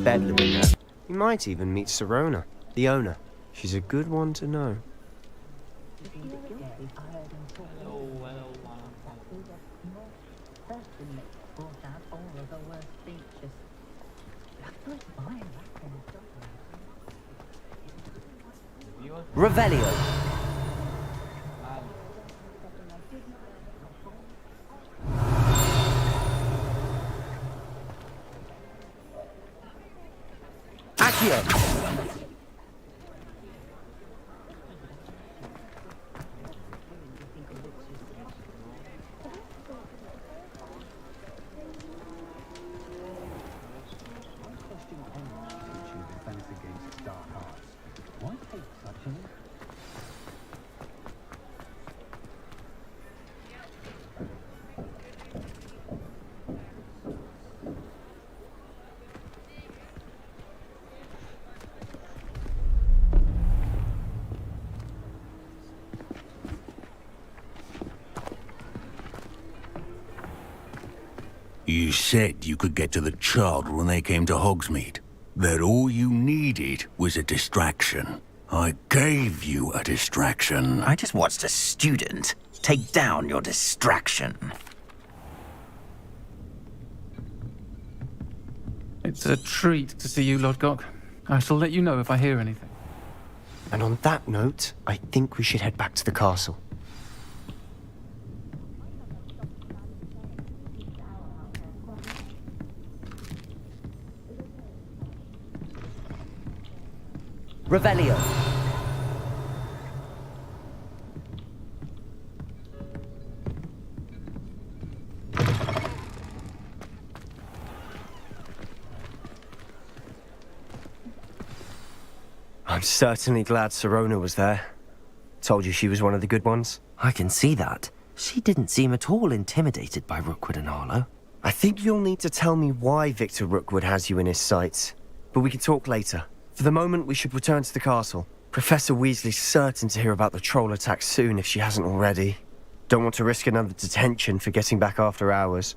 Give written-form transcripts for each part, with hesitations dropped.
bedlam in there. You might even meet Sirona, the owner. She's a good one to know. Revelio. Accio. You said you could get to the child when they came to Hogsmeade. That all you needed was a distraction. I gave you a distraction. I just watched a student take down your distraction. It's a treat to see you, Lodgok. I shall let you know if I hear anything. And on that note, I think we should head back to the castle. Revelio. I'm certainly glad Sirona was there. Told you she was one of the good ones. I can see that. She didn't seem at all intimidated by Rookwood and Arlo. I think you'll need to tell me why Victor Rookwood has you in his sights. But we can talk later. For the moment, we should return to the castle. Professor Weasley's certain to hear about the troll attack soon if she hasn't already. Don't want to risk another detention for getting back after hours.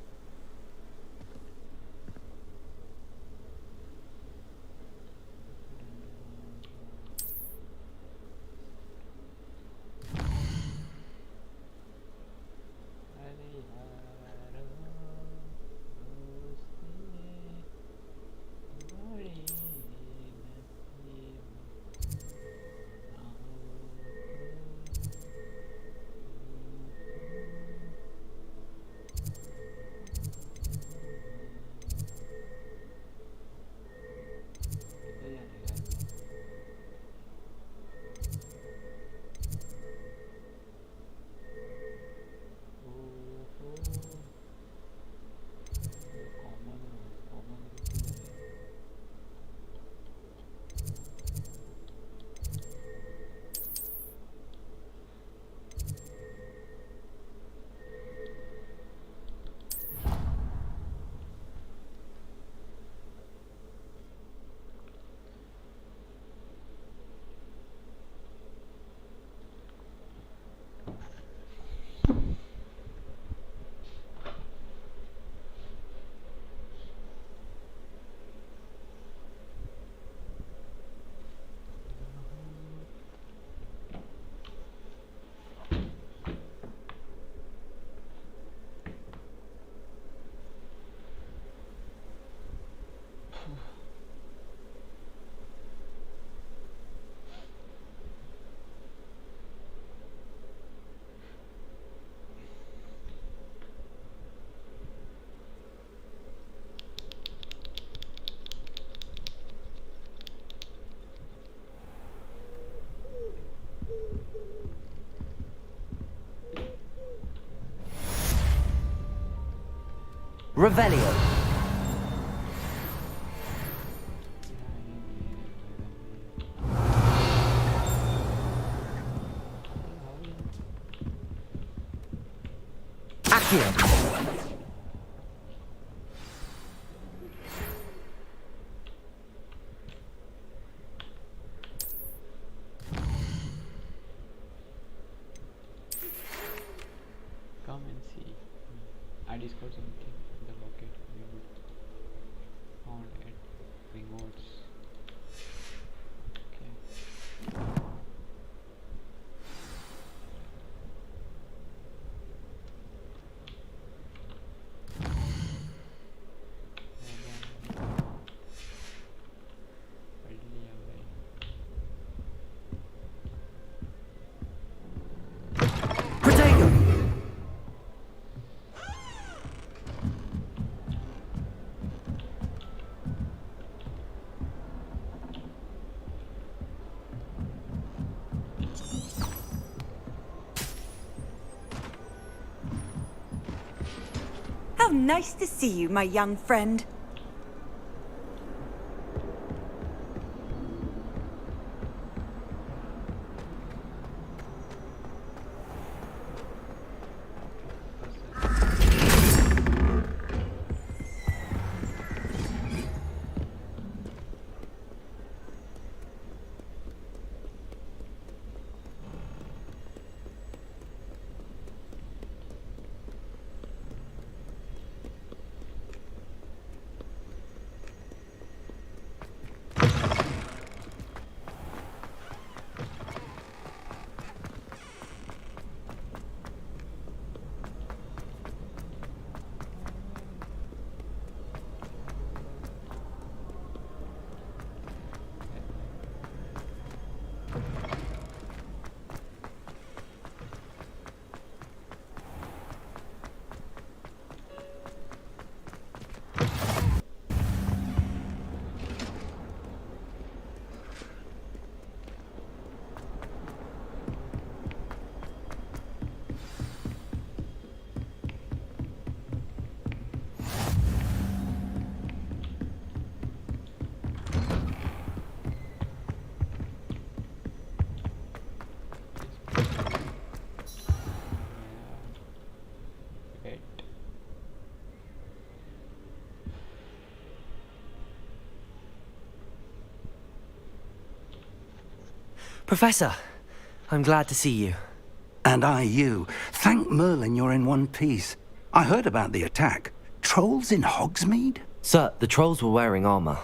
Revelio. Accio. Come and see. I discovered something in the locket we found at Hogwarts. Okay. Protego. How nice to see you, my young friend. Professor, I'm glad to see you. And I you. Thank Merlin you're in one piece. I heard about the attack. Trolls in Hogsmeade? Sir, the trolls were wearing armor.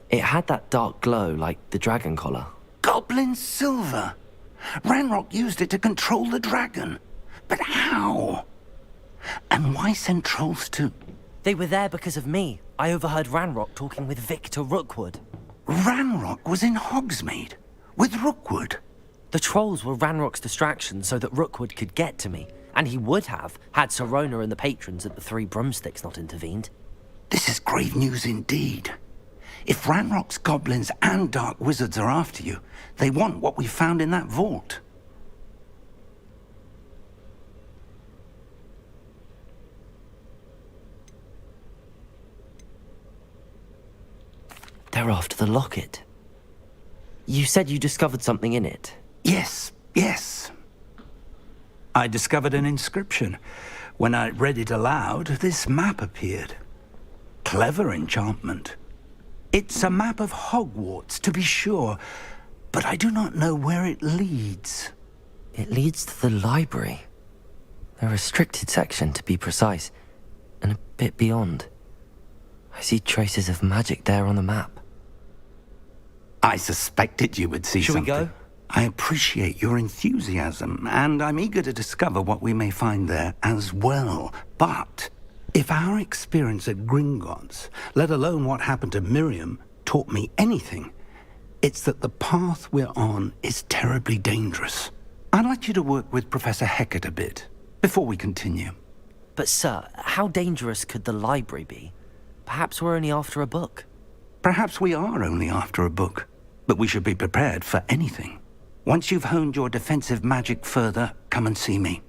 It had that dark glow like the dragon collar. Goblin silver. Ranrock used it to control the dragon. But how? And why send trolls to... They were there because of me. I overheard Ranrock talking with Victor Rookwood. Ranrock was in Hogsmeade? With Rookwood? The trolls were Ranrock's distraction so that Rookwood could get to me. And he would have, had Sirona and the patrons at the Three Broomsticks not intervened. This is grave news indeed. If Ranrock's goblins and dark wizards are after you, they want what we found in that vault. They're after the locket. You said you discovered something in it. Yes. I discovered an inscription. When I read it aloud, this map appeared. Clever enchantment. It's a map of Hogwarts, to be sure, but I do not know where it leads. It leads to the library. A restricted section, to be precise, and a bit beyond. I see traces of magic there on the map. I suspected you would see Shall we something. go? I appreciate your enthusiasm, and I'm eager to discover what we may find there as well. But if our experience at Gringotts, let alone what happened to Miriam, taught me anything, it's that the path we're on is terribly dangerous. I'd like you to work with Professor Hecat a bit, before we continue. But sir, how dangerous could the library be? Perhaps we're only after a book. Perhaps we are only after a book, but we should be prepared for anything. Once you've honed your defensive magic further, come and see me.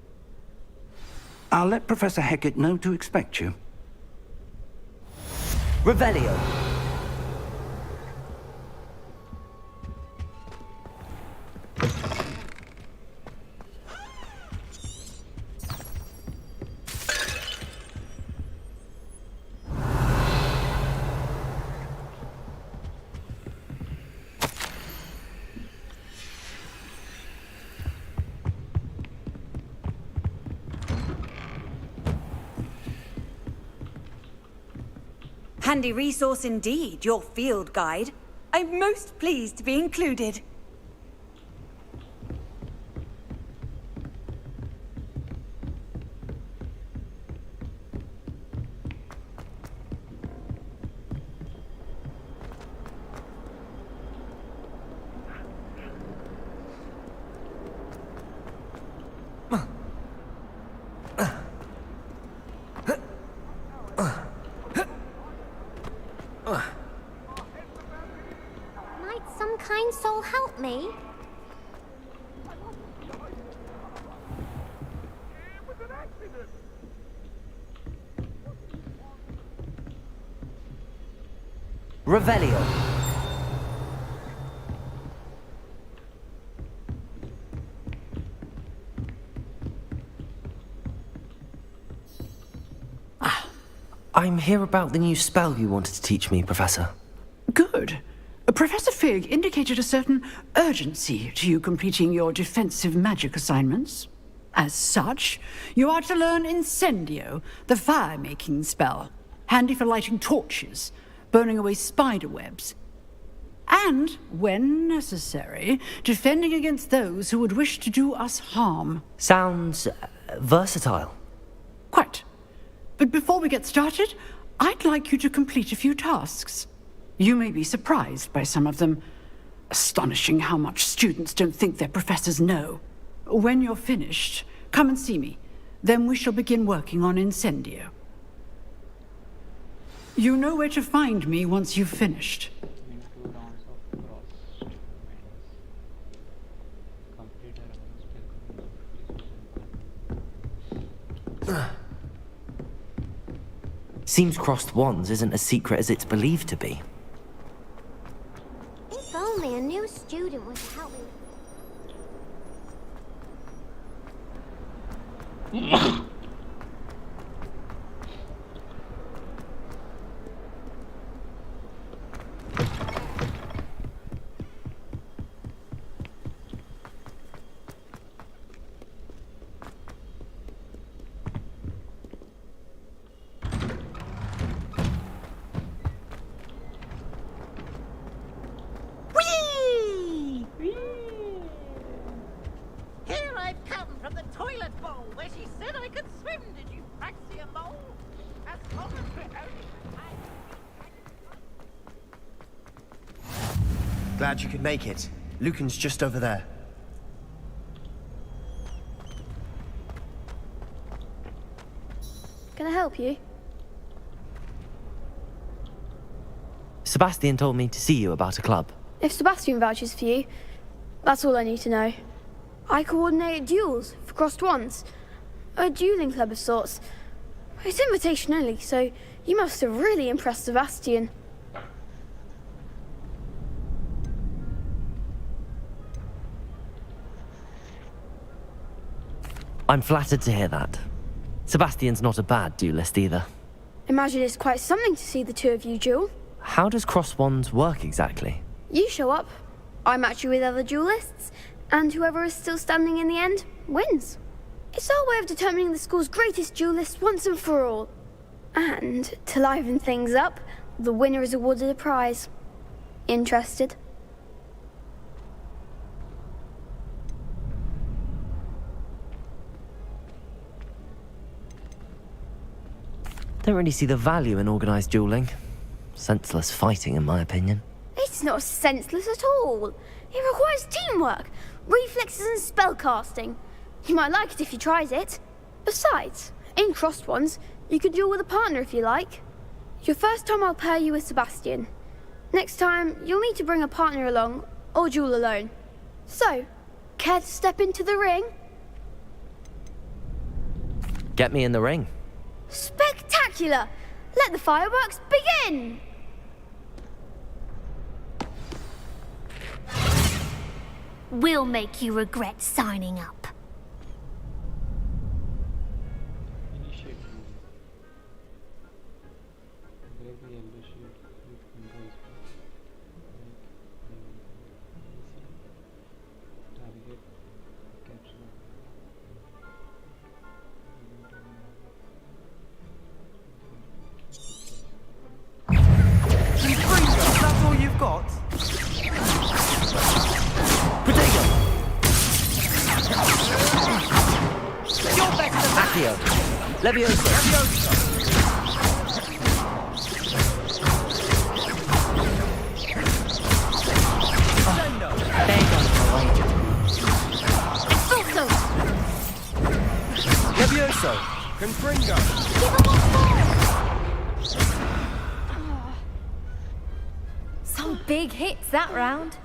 I'll let Professor Hecat know to expect you. Revelio. Handy resource indeed, your field guide. I'm most pleased to be included. Might some kind soul help me? Revelio. I'm here about the new spell you wanted to teach me, Professor. Good. Professor Fig indicated a certain urgency to you completing your defensive magic assignments. As such, you are to learn Incendio, the fire-making spell, handy for lighting torches, burning away spider webs, and, when necessary, defending against those who would wish to do us harm. Sounds versatile. Quite. But before we get started, I'd like you to complete a few tasks. You may be surprised by some of them. Astonishing how much students don't think their professors know. When you're finished, come and see me. Then we shall begin working on Incendio. You know where to find me once you've finished. In 2 rounds of cross movements. Complete a round spell. Seems crossed wands isn't as secret as it's believed to be. If only a new student was to help me. toilet bowl where she said I could swim. Did you fancy a mole? As long as we're only... Glad you could make it. Lucan's just over there. Can I help you? Sebastian told me to see you about a club. If Sebastian vouches for you, that's all I need to know. I coordinate duels for crossed wands. A dueling club of sorts. It's invitation only, so you must have really impressed Sebastian. I'm flattered to hear that. Sebastian's not a bad duelist either. Imagine it's quite something to see the two of you duel. How does cross wands work exactly? You show up, I match you with other duelists, and whoever is still standing in the end wins. It's our way of determining the school's greatest duelist once and for all. And to liven things up, the winner is awarded a prize. Interested? Don't really see the value in organised dueling. Senseless fighting, in my opinion. It's not senseless at all. It requires teamwork, reflexes and spellcasting. You might like it if you tried it. Besides, in crossed ones, you could duel with a partner if you like. Your first time I'll pair you with Sebastian. Next time, you'll need to bring a partner along, or duel alone. So, care to step into the ring? Get me in the ring. Spectacular! Let the fireworks begin! We'll make you regret signing up. Initiate duel. Break the yellow sheet with controls. Target capture. That's all you've got? Potato! You're better than that! Accio! Levioso! Beg on my wager. Expulso! Levioso! Confringo! Some big hits that round.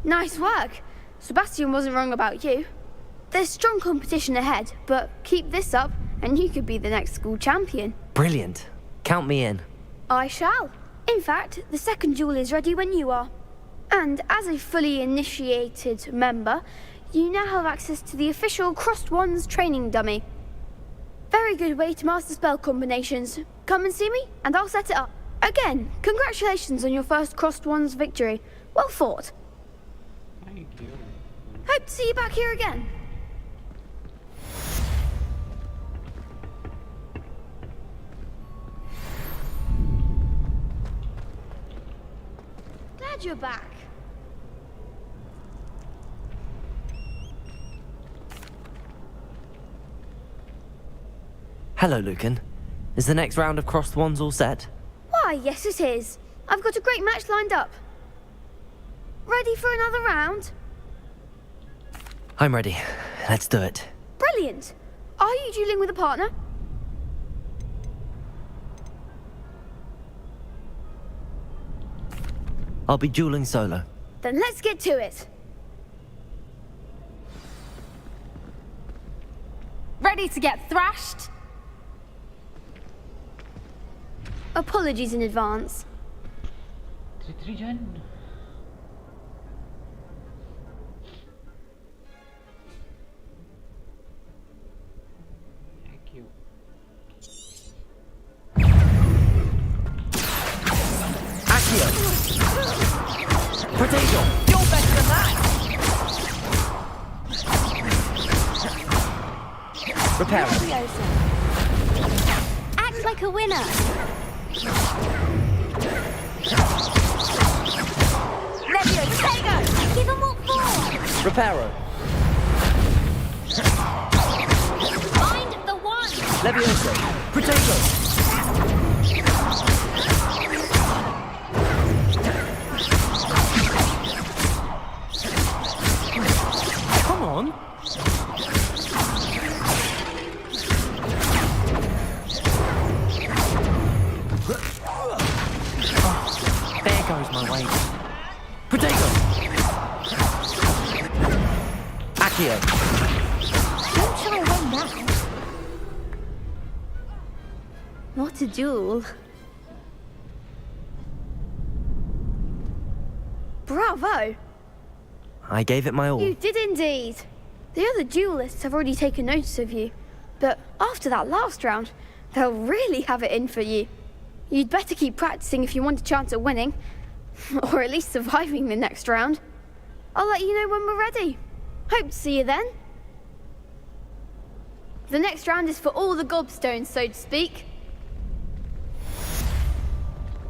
Nice work. Sebastian wasn't wrong about you. There's strong competition ahead, but keep this up and you could be the next school champion. Brilliant. Count me in. I shall. In fact, the second duel is ready when you are. And as a fully initiated member, you now have access to the official Crossed Wands training dummy. Very good way to master spell combinations. Come and see me, and I'll set it up. Again, congratulations on your first Crossed Wands victory. Well fought. Thank you. Hope to see you back here again. Glad you're back. Hello, Lucan. Is the next round of crossed wands all set? Why, yes it is. I've got a great match lined up. Ready for another round? I'm ready. Let's do it. Brilliant. Are you dueling with a partner? I'll be dueling solo. Then let's get to it. Ready to get thrashed? Apologies in advance. 3-3 Jan. Thank you. Accio! Potato! You're better than that! Repair. Act like a winner. Levioso! Reparo. Find the one! Levioso. Protego. Come on. There goes my weight. Protego. Accio. Don't shy away now. What a duel. Bravo! I gave it my all. You did indeed. The other duelists have already taken notice of you, but after that last round, they'll really have it in for you. You'd better keep practicing if you want a chance at winning, or at least surviving the next round. I'll let you know when we're ready. Hope to see you then. The next round is for all the gobstones, so to speak.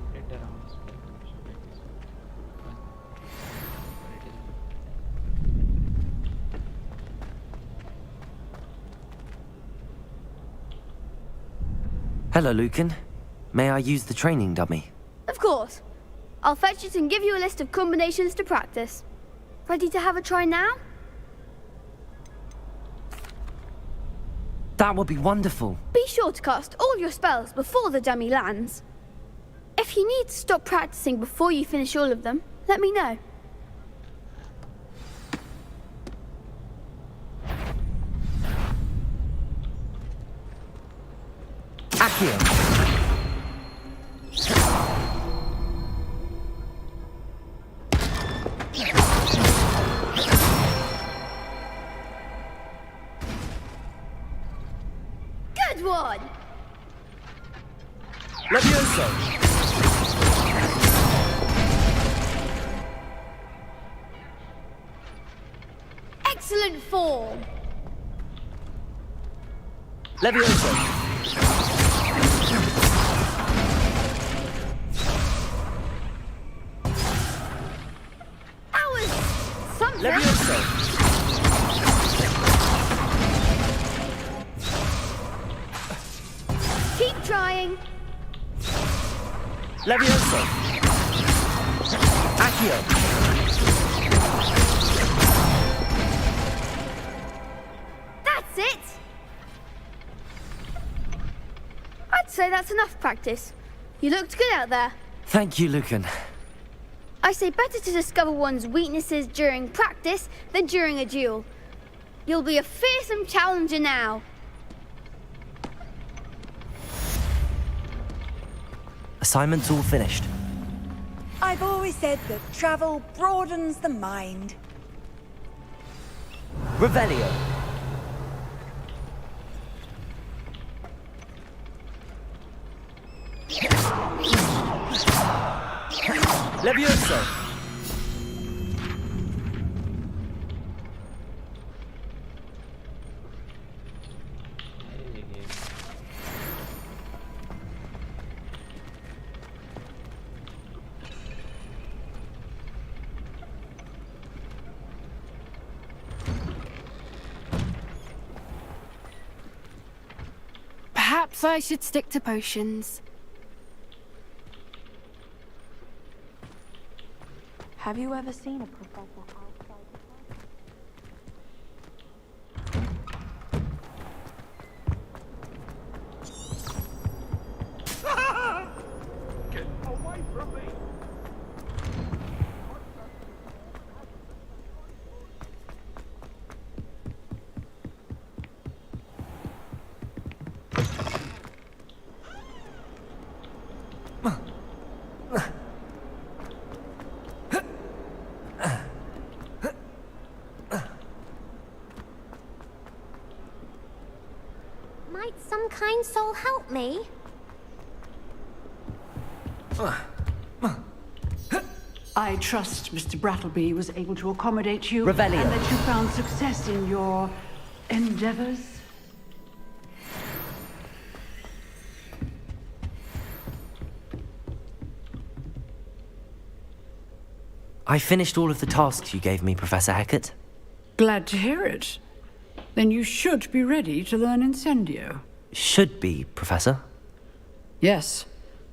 Complete the rounds by permission like this one. Hello, Lucan. May I use the training dummy? Of course. I'll fetch it and give you a list of combinations to practice. Ready to have a try now? That would be wonderful. Be sure to cast all your spells before the dummy lands. If you need to stop practicing before you finish all of them, let me know. Accio. Good one! Levioso. Excellent form! Levioso. That was something! Levioso. Keep trying! Levioso. Accio. That's it! I'd say that's enough practice. You looked good out there. Thank you, Lucan. I say better to discover one's weaknesses during practice than during a duel. You'll be a fearsome challenger now. Assignment's all finished. I've always said that travel broadens the mind. Revelio. Levioso. Perhaps I should stick to potions. Have you ever seen a professor outside the class? Get away from me! Might some kind soul help me? I trust Mr. Brattleby was able to accommodate you Revelio. and that you found success in your endeavors. I finished all of the tasks you gave me, Professor Hecat. Glad to hear it. Then you should be ready to learn Incendio. Should be, Professor. Yes.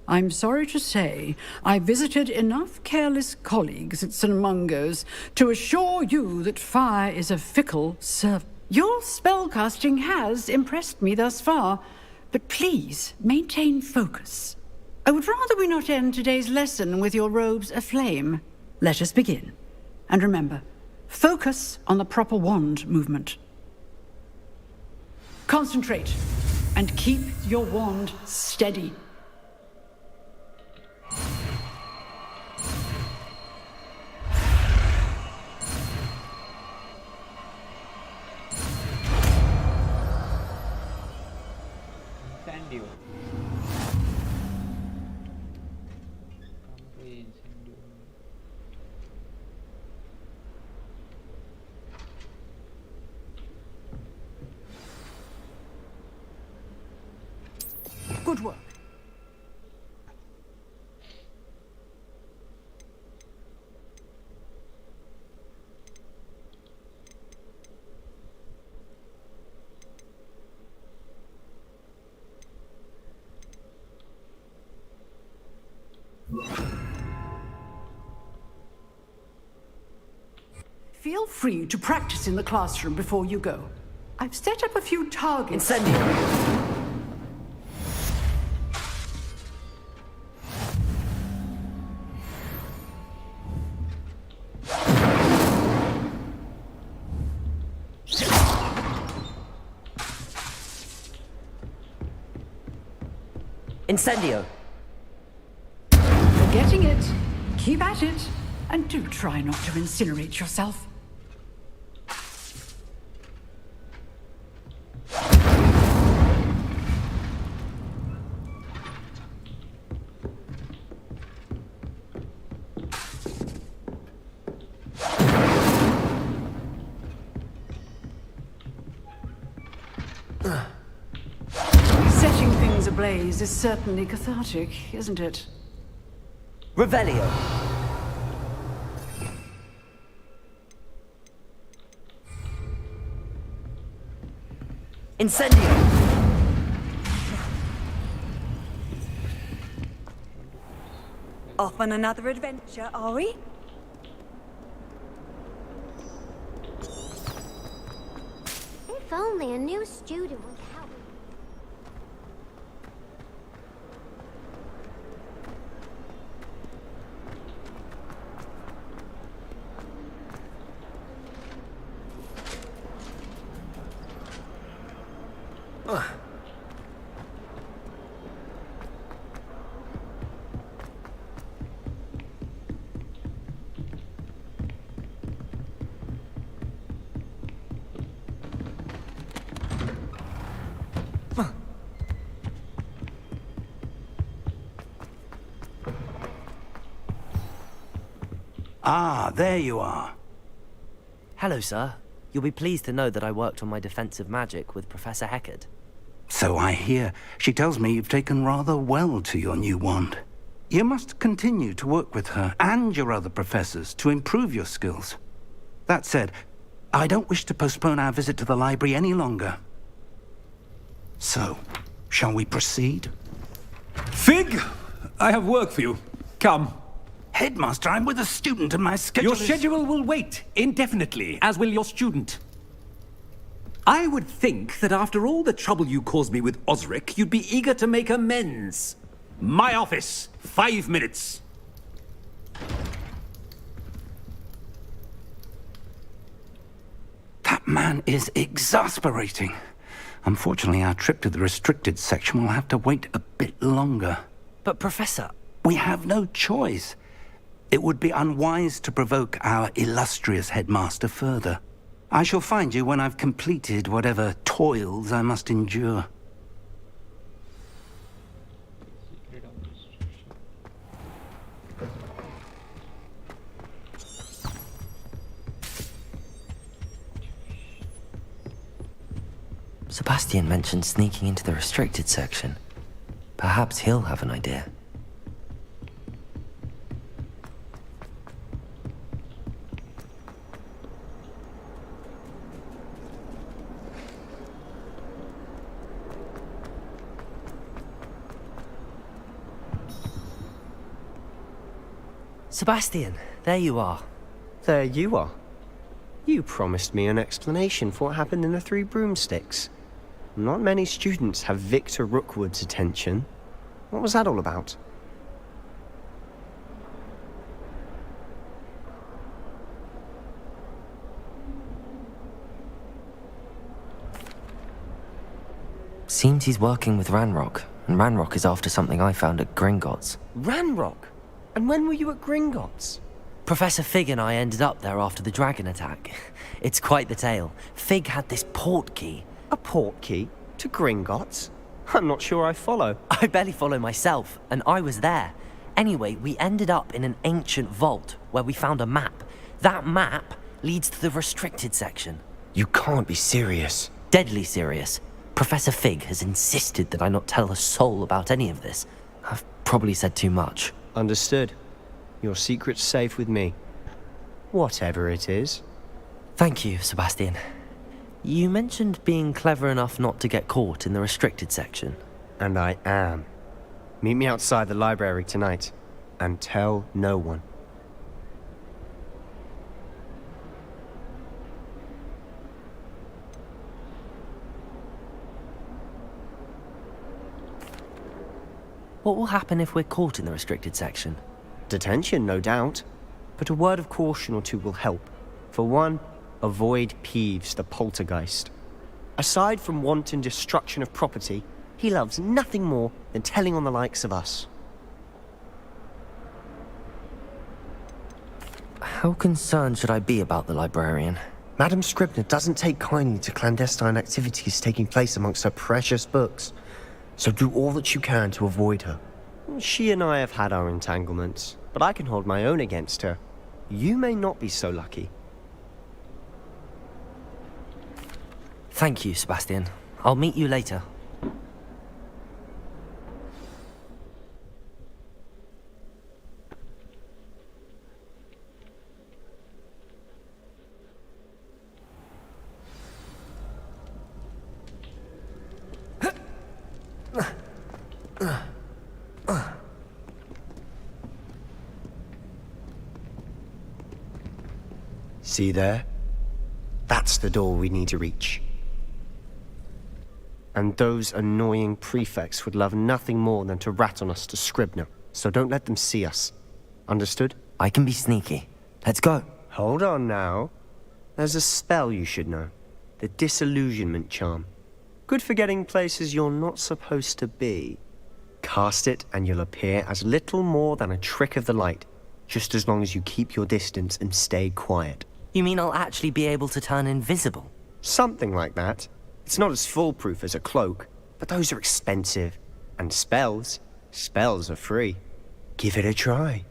I'm sorry to say, I visited enough careless colleagues at St. Mungo's to assure you that fire is a fickle servant. Your spellcasting has impressed me thus far, but please maintain focus. I would rather we not end today's lesson with your robes aflame. Let us begin. And remember, focus on the proper wand movement. Concentrate, and keep your wand steady. Incendio. Incendio. Good work. Feel free to practice in the classroom before you go. I've set up a few targets. Incendio. Incendio. You're getting it. Keep at it. And do try not to incinerate yourself. Setting things ablaze is certainly cathartic, isn't it? Revelio. Incendio. Off on another adventure, are we? If only a new student would help. Ah, there you are. Hello, sir. You'll be pleased to know that I worked on my defensive magic with Professor Heckard. So I hear. She tells me you've taken rather well to your new wand. You must continue to work with her and your other professors to improve your skills. That said, I don't wish to postpone our visit to the library any longer. So, shall we proceed? Fig! I have work for you. Come. Headmaster, I'm with a student and my schedule Your schedule will wait indefinitely, as will your student. I would think that after all the trouble you caused me with Osric, you'd be eager to make amends. My office, 5 minutes. That man is exasperating. Unfortunately, our trip to the restricted section will have to wait a bit longer. But, Professor... We have no choice. It would be unwise to provoke our illustrious headmaster further. I shall find you when I've completed whatever toils I must endure. Secret of restriction. Sebastian mentioned sneaking into the restricted section. Perhaps he'll have an idea. Sebastian, there you are. There you are. You promised me an explanation for what happened in the Three Broomsticks. Not many students have Victor Rookwood's attention. What was that all about? Seems he's working with Ranrock, and Ranrock is after something I found at Gringotts. Ranrock? And when were you at Gringotts? Professor Fig and I ended up there after the dragon attack. It's quite the tale. Fig had this port key. A port key? To Gringotts? I'm not sure I follow. I barely follow myself, and I was there. Anyway, we ended up in an ancient vault where we found a map. That map leads to the restricted section. You can't be serious. Deadly serious. Professor Fig has insisted that I not tell a soul about any of this. I've probably said too much. Understood. Your secret's safe with me. Whatever it is. Thank you, Sebastian. You mentioned being clever enough not to get caught in the restricted section. And I am. Meet me outside the library tonight. And tell no one. What will happen if we're caught in the restricted section? Detention, no doubt. But a word of caution or two will help. For one, avoid Peeves, the poltergeist. Aside from wanton destruction of property, he loves nothing more than telling on the likes of us. How concerned should I be about the librarian? Madame Scribner doesn't take kindly to clandestine activities taking place amongst her precious books. So do all that you can to avoid her. She and I have had our entanglements, but I can hold my own against her. You may not be so lucky. Thank you, Sebastian. I'll meet you later. See there? That's the door we need to reach. And those annoying prefects would love nothing more than to rat on us to Scribner, so don't let them see us. Understood? I can be sneaky. Let's go. Hold on now. There's a spell you should know. The Disillusionment Charm. Good for getting places you're not supposed to be. Cast it and you'll appear as little more than a trick of the light, just as long as you keep your distance and stay quiet. You mean I'll actually be able to turn invisible? Something like that. It's not as foolproof as a cloak, but those are expensive. And spells are free. Give it a try.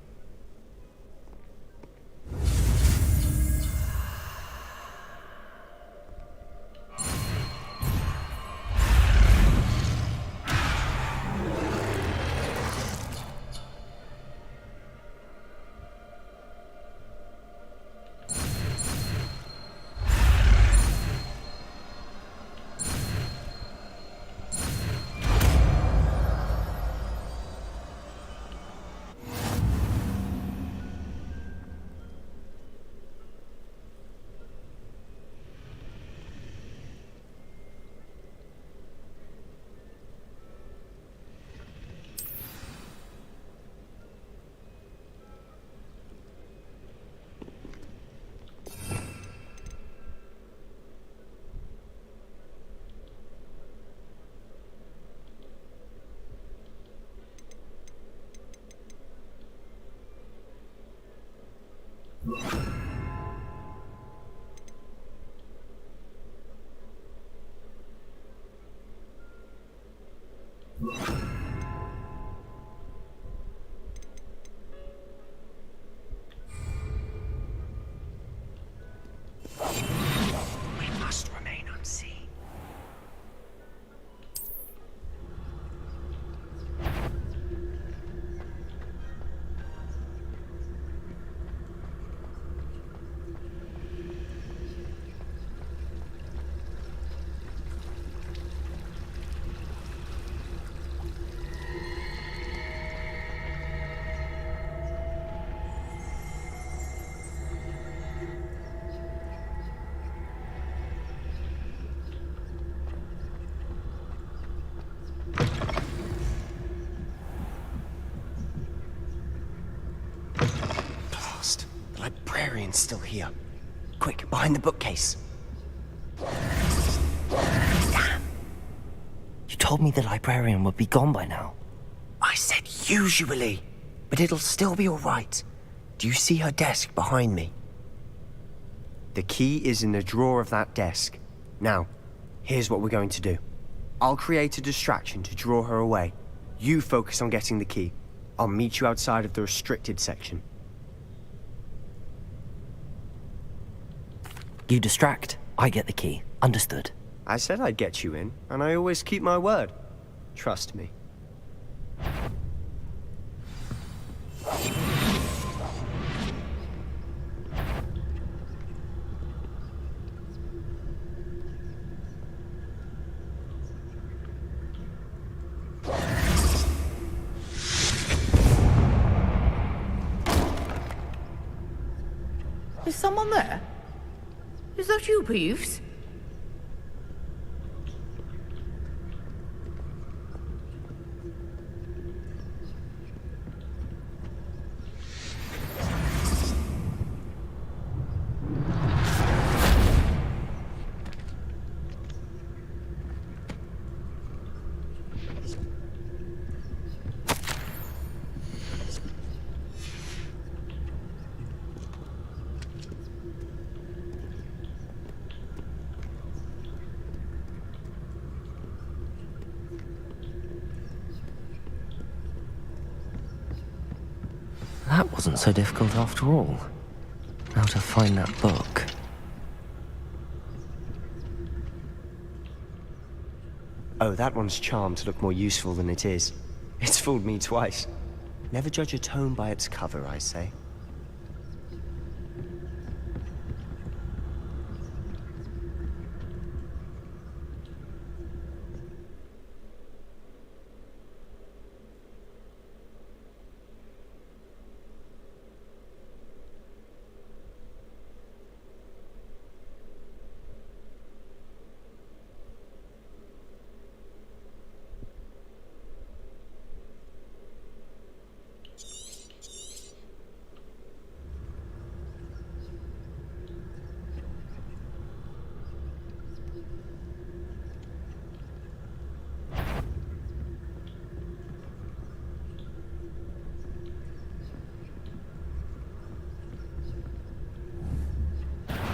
We must remain unseen. still here. Quick, behind the bookcase. Damn. You told me the librarian would be gone by now. I said usually, but it'll still be all right. Do you see her desk behind me? The key is in the drawer of that desk. Now, here's what we're going to do. I'll create a distraction to draw her away. You focus on getting the key. I'll meet you outside of the restricted section. You distract, I get the key. Understood. I said I'd get you in, and I always keep my word. Trust me. Is someone there? Is that you, Peeves? That wasn't so difficult after all. Now to find that book. Oh, that one's charmed to look more useful than it is. It's fooled me twice. Never judge a tome by its cover, I say.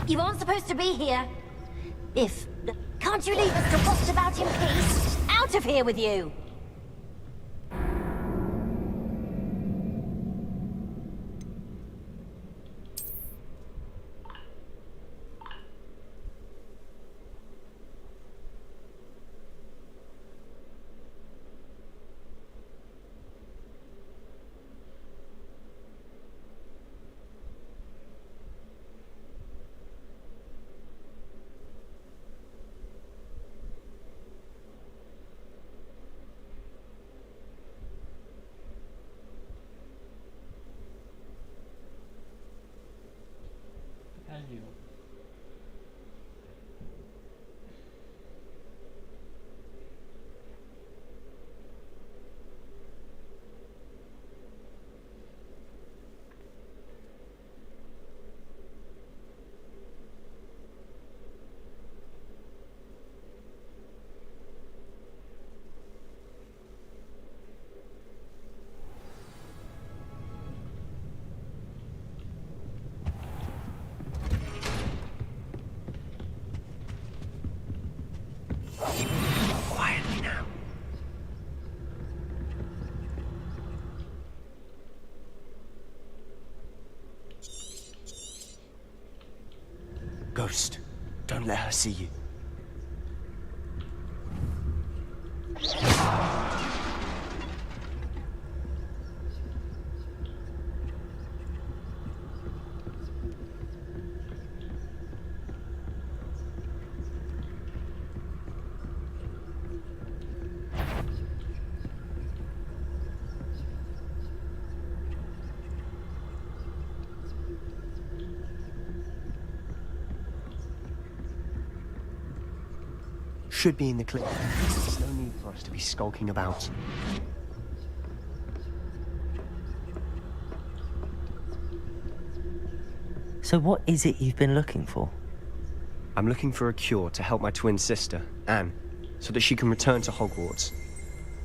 You aren't supposed to be here. Can't you leave us to rot about in peace? Out of here with you! Tell you. Quietly now. Ghost, don't let her see you. Should be in the clip. There's no need for us to be skulking about. So what is it you've been looking for? I'm looking for a cure to help my twin sister, Anne, so that she can return to Hogwarts.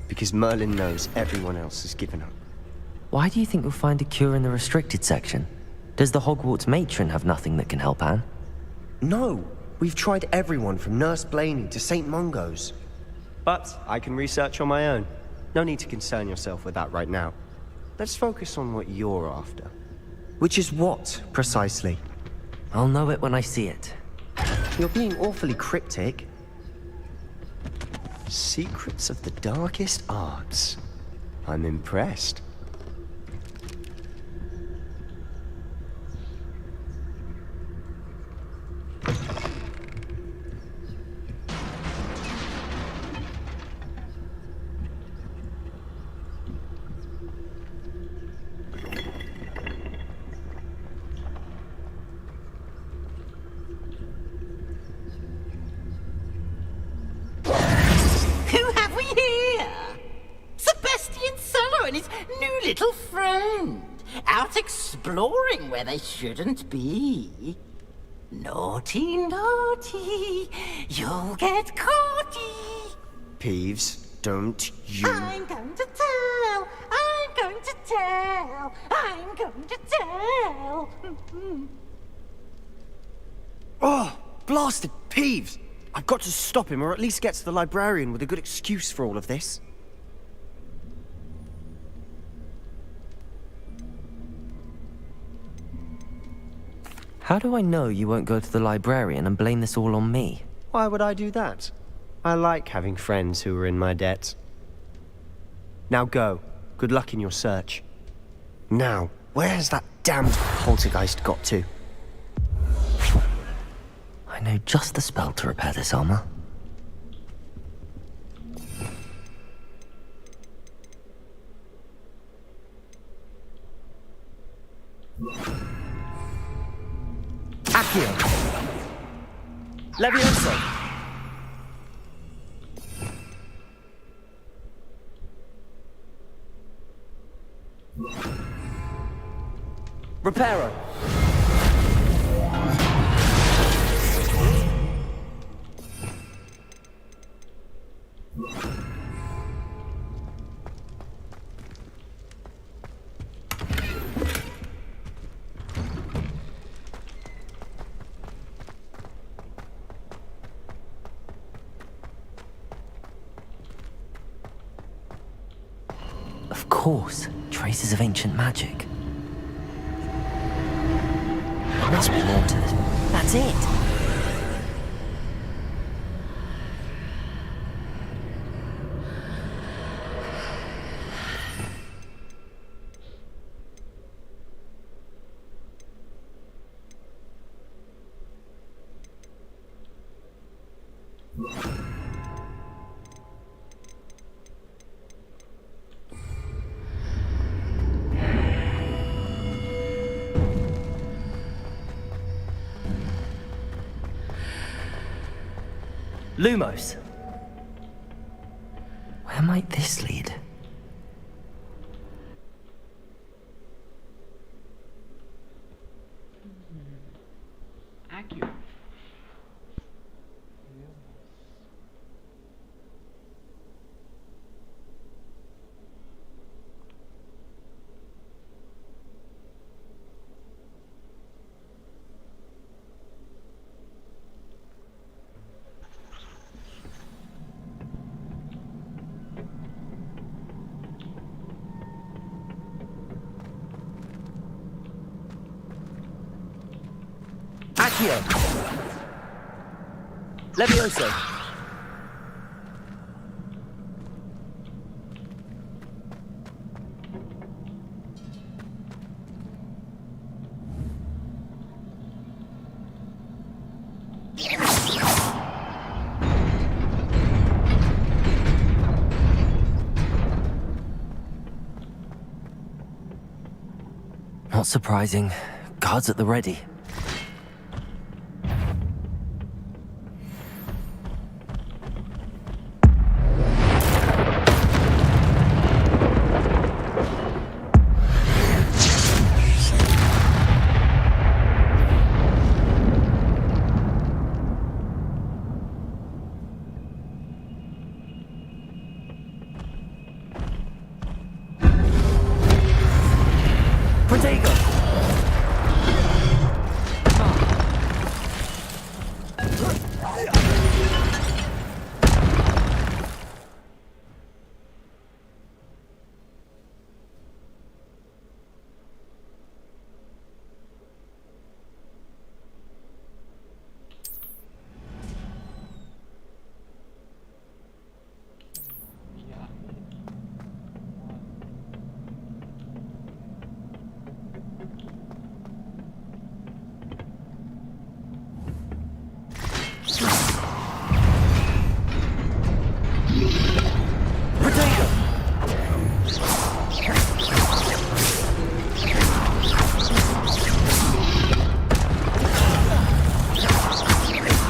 Because Merlin knows everyone else has given up. Why do you think you'll find a cure in the restricted section? Does the Hogwarts matron have nothing that can help Anne? No, we've tried everyone from Nurse Blaney to St. Mungo's. But I can research on my own. No need to concern yourself with that right now. Let's focus on what you're after. Which is what, precisely? I'll know it when I see it. You're being awfully cryptic. Secrets of the darkest arts. I'm impressed. Who have we here? Sebastian Cello and his new little friend. Out exploring where they shouldn't be. Naughty, naughty, you'll get caughty. Peeves, don't you... I'm going to tell, I'm going to tell, I'm going to tell. Oh, blasted Peeves! I've got to stop him, or at least get to the librarian with a good excuse for all of this. How do I know you won't go to the librarian and blame this all on me? Why would I do that? I like having friends who are in my debt. Now go. Good luck in your search. Now, where has that damned poltergeist got to? I know just the spell to repair this armor. Accio! Levioso! Reparo! Of course, traces of ancient magic. There must be more to this. That's it! Lumos. Where might this lead? Accurate. Accio! Levioso! Not surprising. Guards at the ready.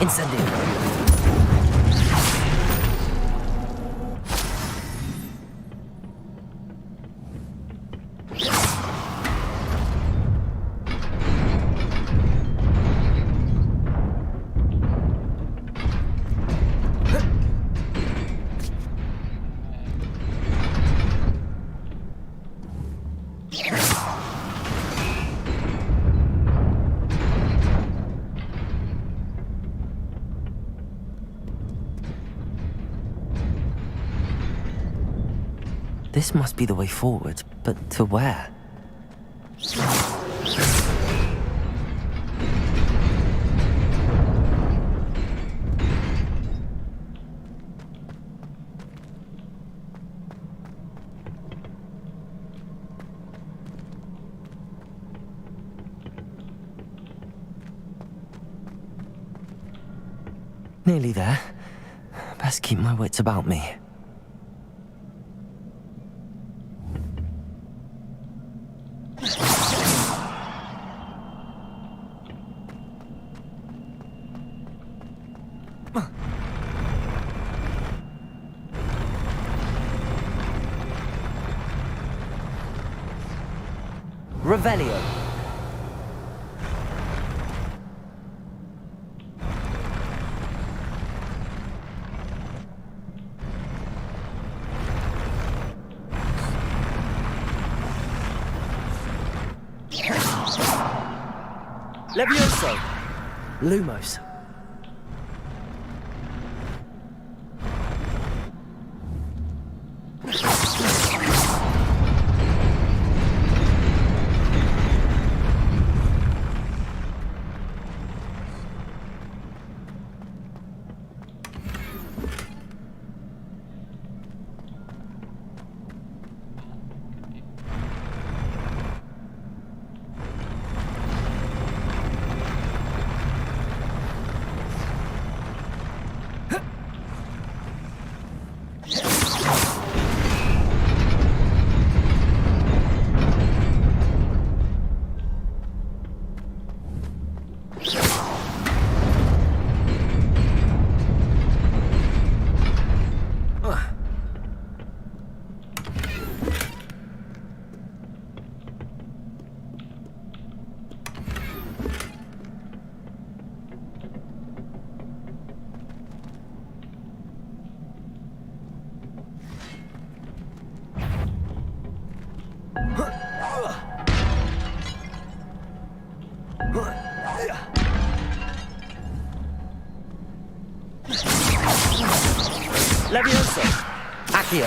Incendio. This must be the way forward, but to where? Nearly there. Best keep my wits about me. Revelio. Levioso. Lumos. Levioso. Accio.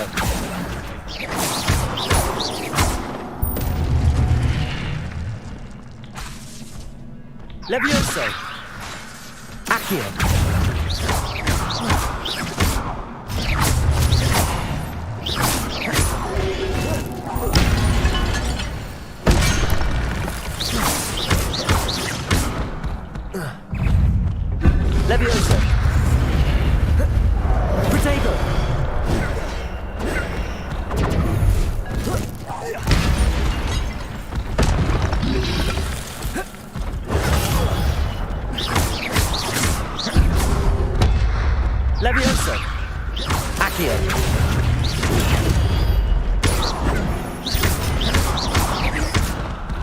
Levioso. Accio. Levioso. Protego. Levioso. Accio.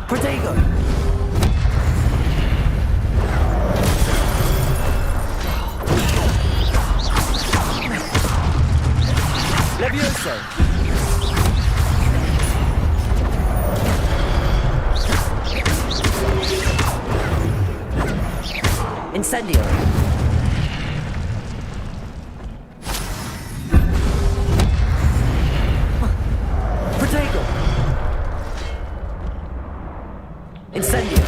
Protego. Levioso. Incendio. Protego. Incendio.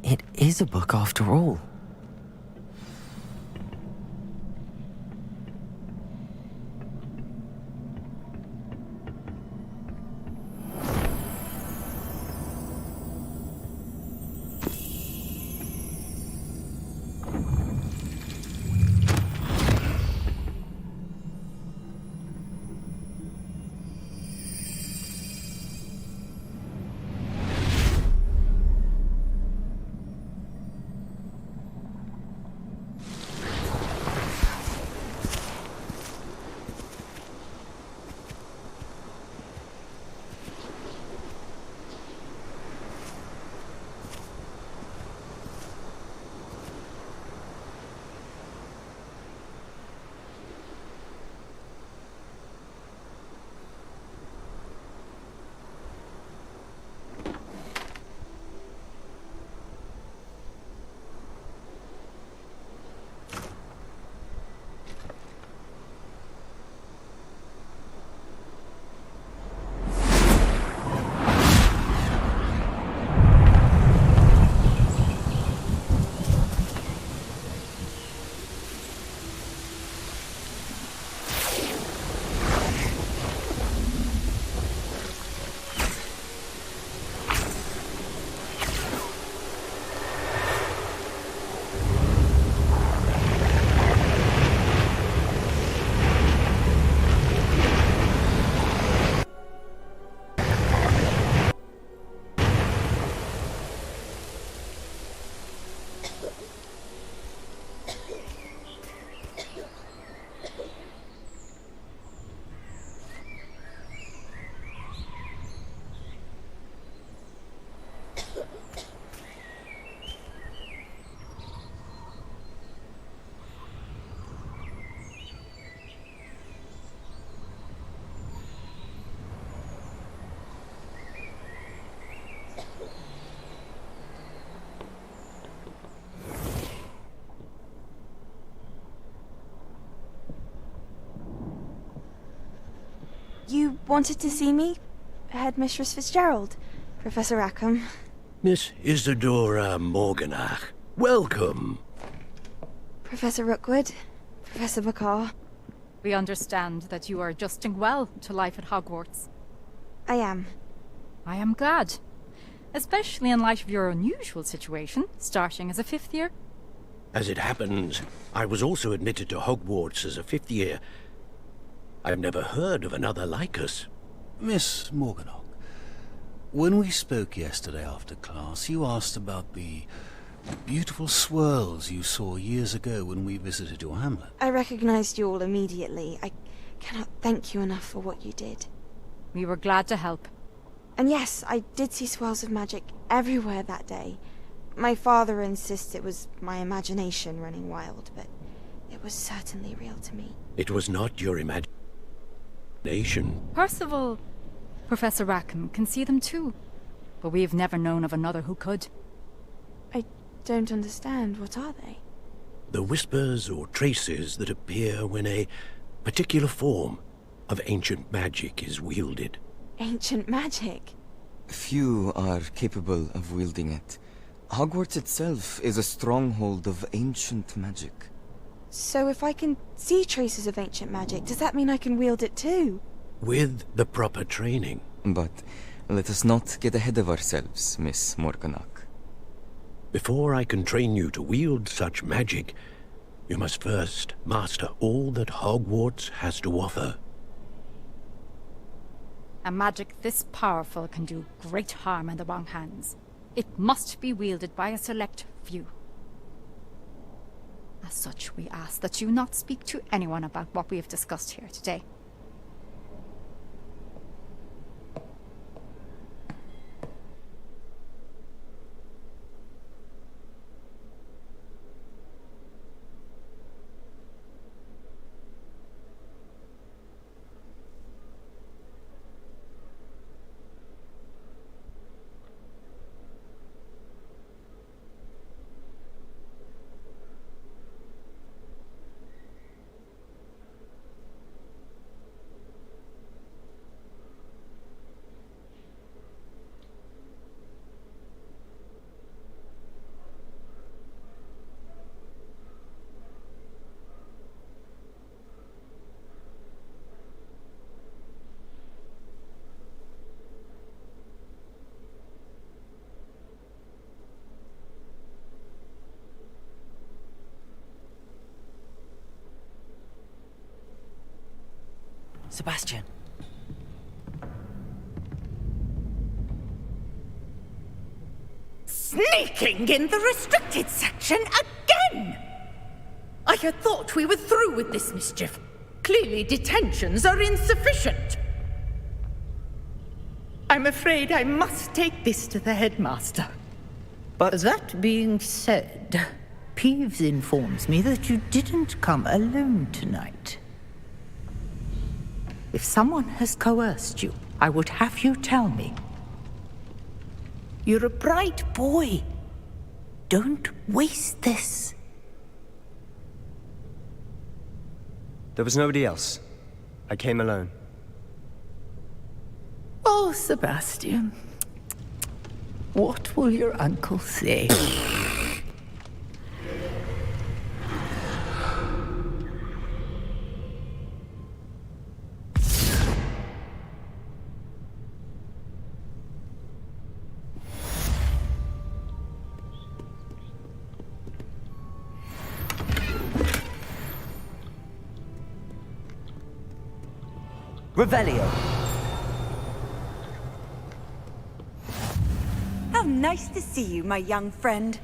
It is a book after all. You wanted to see me? Headmistress Fitzgerald, Professor Rackham. Miss Isadora Morganach, welcome. Professor Rookwood, Professor Bakar. We understand that you are adjusting well to life at Hogwarts. I am. I am glad. Especially in light of your unusual situation, starting as a 5th year. As it happens, I was also admitted to Hogwarts as a 5th year. I've never heard of another like us. Miss Morganach, when we spoke yesterday after class, you asked about the beautiful swirls you saw years ago when we visited your hamlet. I recognized you all immediately. I cannot thank you enough for what you did. We were glad to help. And yes, I did see swirls of magic everywhere that day. My father insists it was my imagination running wild, but it was certainly real to me. It was not your imagination. Percival, Professor Rackham can see them too, but we've never known of another who could. I don't understand. What are they? The whispers or traces that appear when a particular form of ancient magic is wielded. Ancient magic? Few are capable of wielding it. Hogwarts itself is a stronghold of ancient magic. So if I can see traces of ancient magic, does that mean I can wield it too? With the proper training. But let us not get ahead of ourselves, Miss Morganach. Before I can train you to wield such magic, you must first master all that Hogwarts has to offer. A magic this powerful can do great harm in the wrong hands. It must be wielded by a select few. As such, we ask that you not speak to anyone about what we have discussed here today. Sebastian. Sneaking in the restricted section again! I had thought we were through with this mischief. Clearly detentions are insufficient. I'm afraid I must take this to the headmaster. But that being said, Peeves informs me that you didn't come alone tonight. If someone has coerced you, I would have you tell me. You're a bright boy. Don't waste this. There was nobody else. I came alone. Oh, Sebastian. What will your uncle say? Revelio. How nice to see you, my young friend.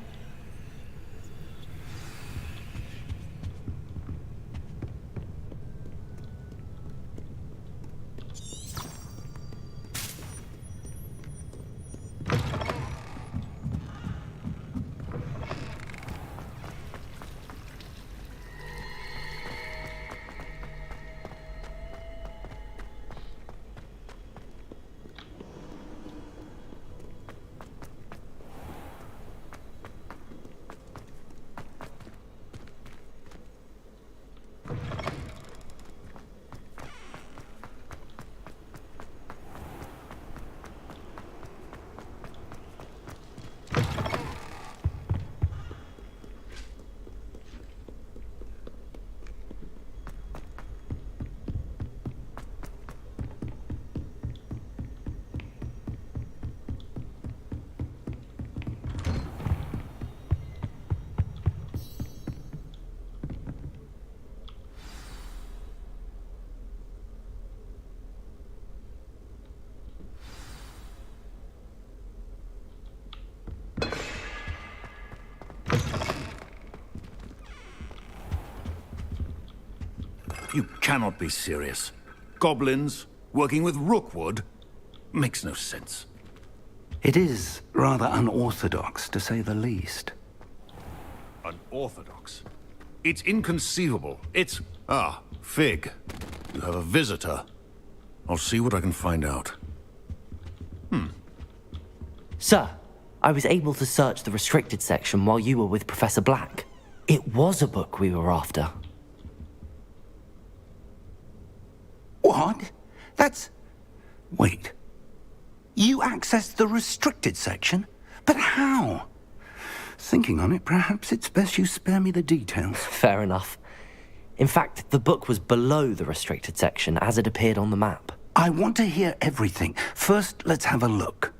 You cannot be serious. Goblins working with Rookwood makes no sense. It is rather unorthodox, to say the least. Unorthodox? It's inconceivable. It's... Ah, Fig. You have a visitor. I'll see what I can find out. Sir, I was able to search the restricted section while you were with Professor Black. It was a book we were after. What? That's... Wait. You accessed the restricted section? But how? Thinking on it, perhaps it's best you spare me the details. Fair enough. In fact, the book was below the restricted section as it appeared on the map. I want to hear everything. First, let's have a look.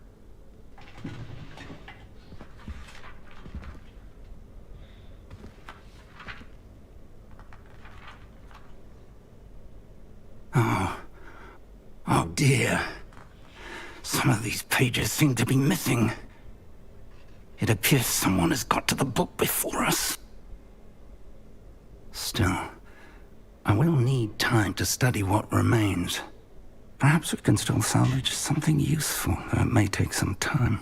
Oh dear. Some of these pages seem to be missing. It appears someone has got to the book before us. Still, I will need time to study what remains. Perhaps we can still salvage something useful, though it may take some time.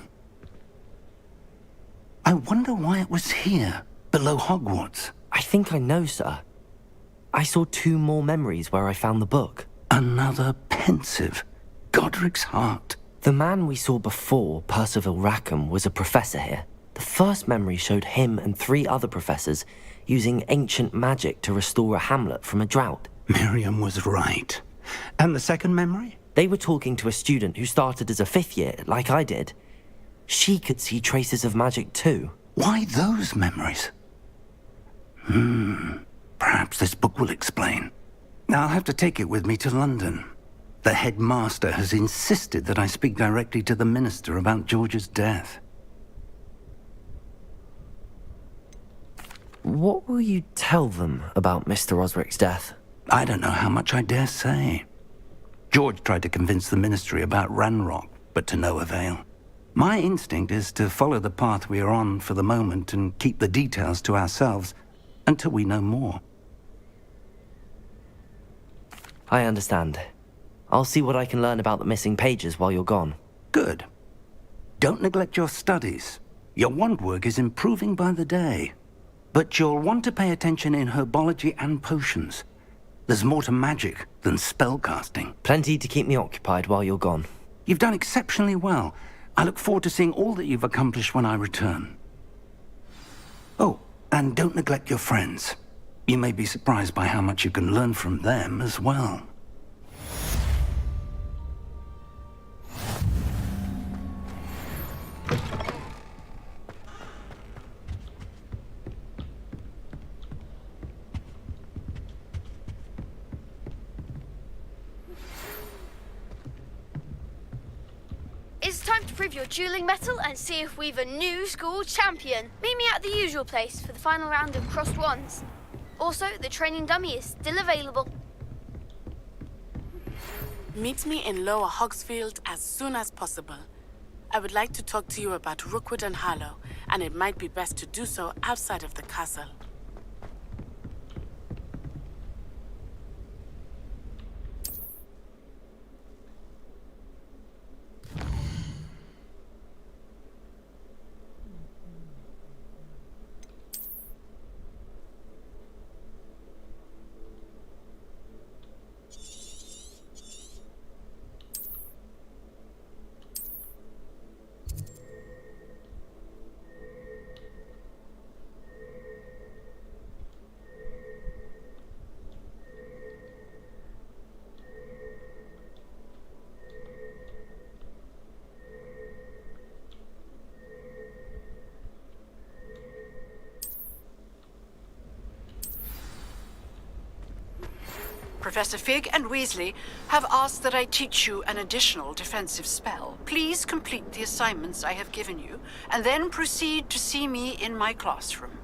I wonder why it was here, below Hogwarts. I think I know, sir. I saw 2 more memories where I found the book. Another pensive. Godric's heart. The man we saw before, Percival Rackham, was a professor here. The first memory showed him and 3 other professors using ancient magic to restore a hamlet from a drought. Miriam was right. And the second memory? They were talking to a student who started as a 5th year, like I did. She could see traces of magic too. Why those memories? Perhaps this book will explain. I'll have to take it with me to London. The headmaster has insisted that I speak directly to the minister about George's death. What will you tell them about Mr. Osric's death? I don't know how much I dare say. George tried to convince the ministry about Ranrock, but to no avail. My instinct is to follow the path we are on for the moment and keep the details to ourselves until we know more. I understand. I'll see what I can learn about the missing pages while you're gone. Good. Don't neglect your studies. Your wand work is improving by the day. But you'll want to pay attention in herbology and potions. There's more to magic than spellcasting. Plenty to keep me occupied while you're gone. You've done exceptionally well. I look forward to seeing all that you've accomplished when I return. Oh, and don't neglect your friends. You may be surprised by how much you can learn from them as well. It's time to prove your dueling mettle and see if we've a new school champion. Meet me at the usual place for the final round of crossed wands. Also, the training dummy is still available. Meet me in Lower Hogsfield as soon as possible. I would like to talk to you about Rookwood and Harlow, and it might be best to do so outside of the castle. Professor Fig and Weasley have asked that I teach you an additional defensive spell. Please complete the assignments I have given you, and then proceed to see me in my classroom.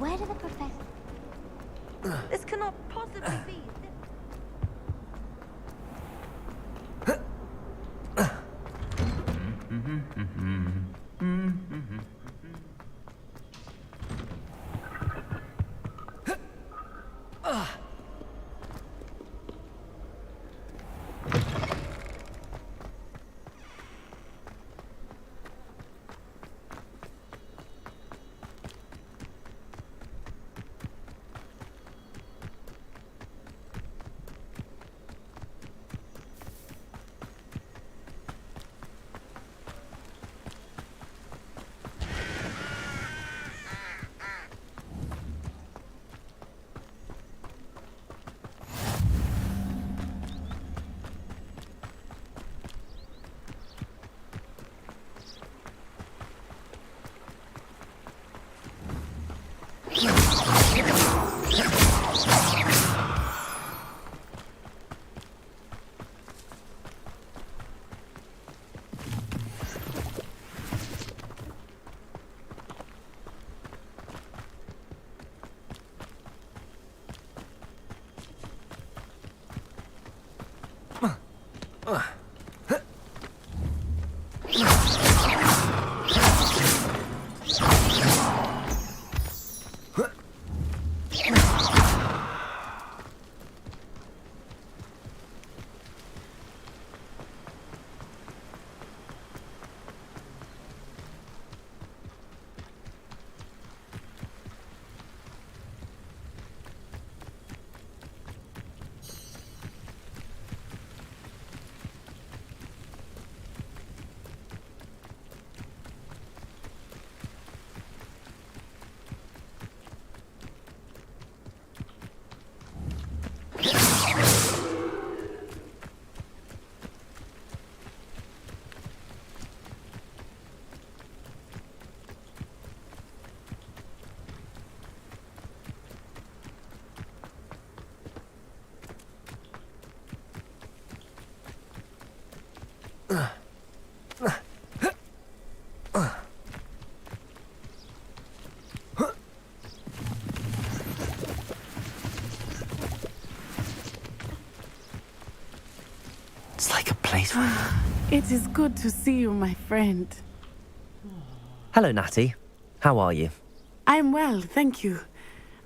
Where did the professor... This cannot possibly be. It's like a place where... It is good to see you, my friend. Hello, Natty. How are you? I'm well, thank you.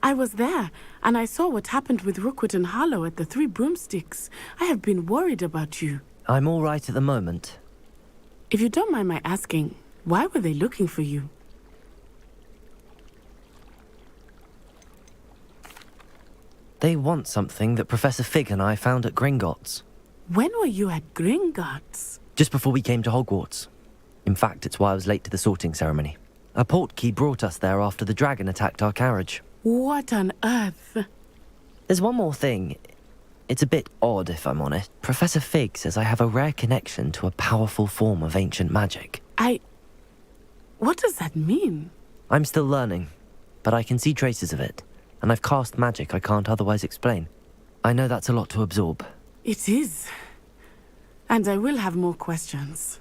I was there, and I saw what happened with Rookwood and Harlow at the Three Broomsticks. I have been worried about you. I'm all right at the moment. If you don't mind my asking, why were they looking for you? They want something that Professor Fig and I found at Gringotts. When were you at Gringotts? Just before we came to Hogwarts. In fact, it's why I was late to the sorting ceremony. A portkey brought us there after the dragon attacked our carriage. What on earth? There's one more thing. It's a bit odd, if I'm honest. Professor Fig says I have a rare connection to a powerful form of ancient magic. What does that mean? I'm still learning, but I can see traces of it, and I've cast magic I can't otherwise explain. I know that's a lot to absorb. It is. And I will have more questions.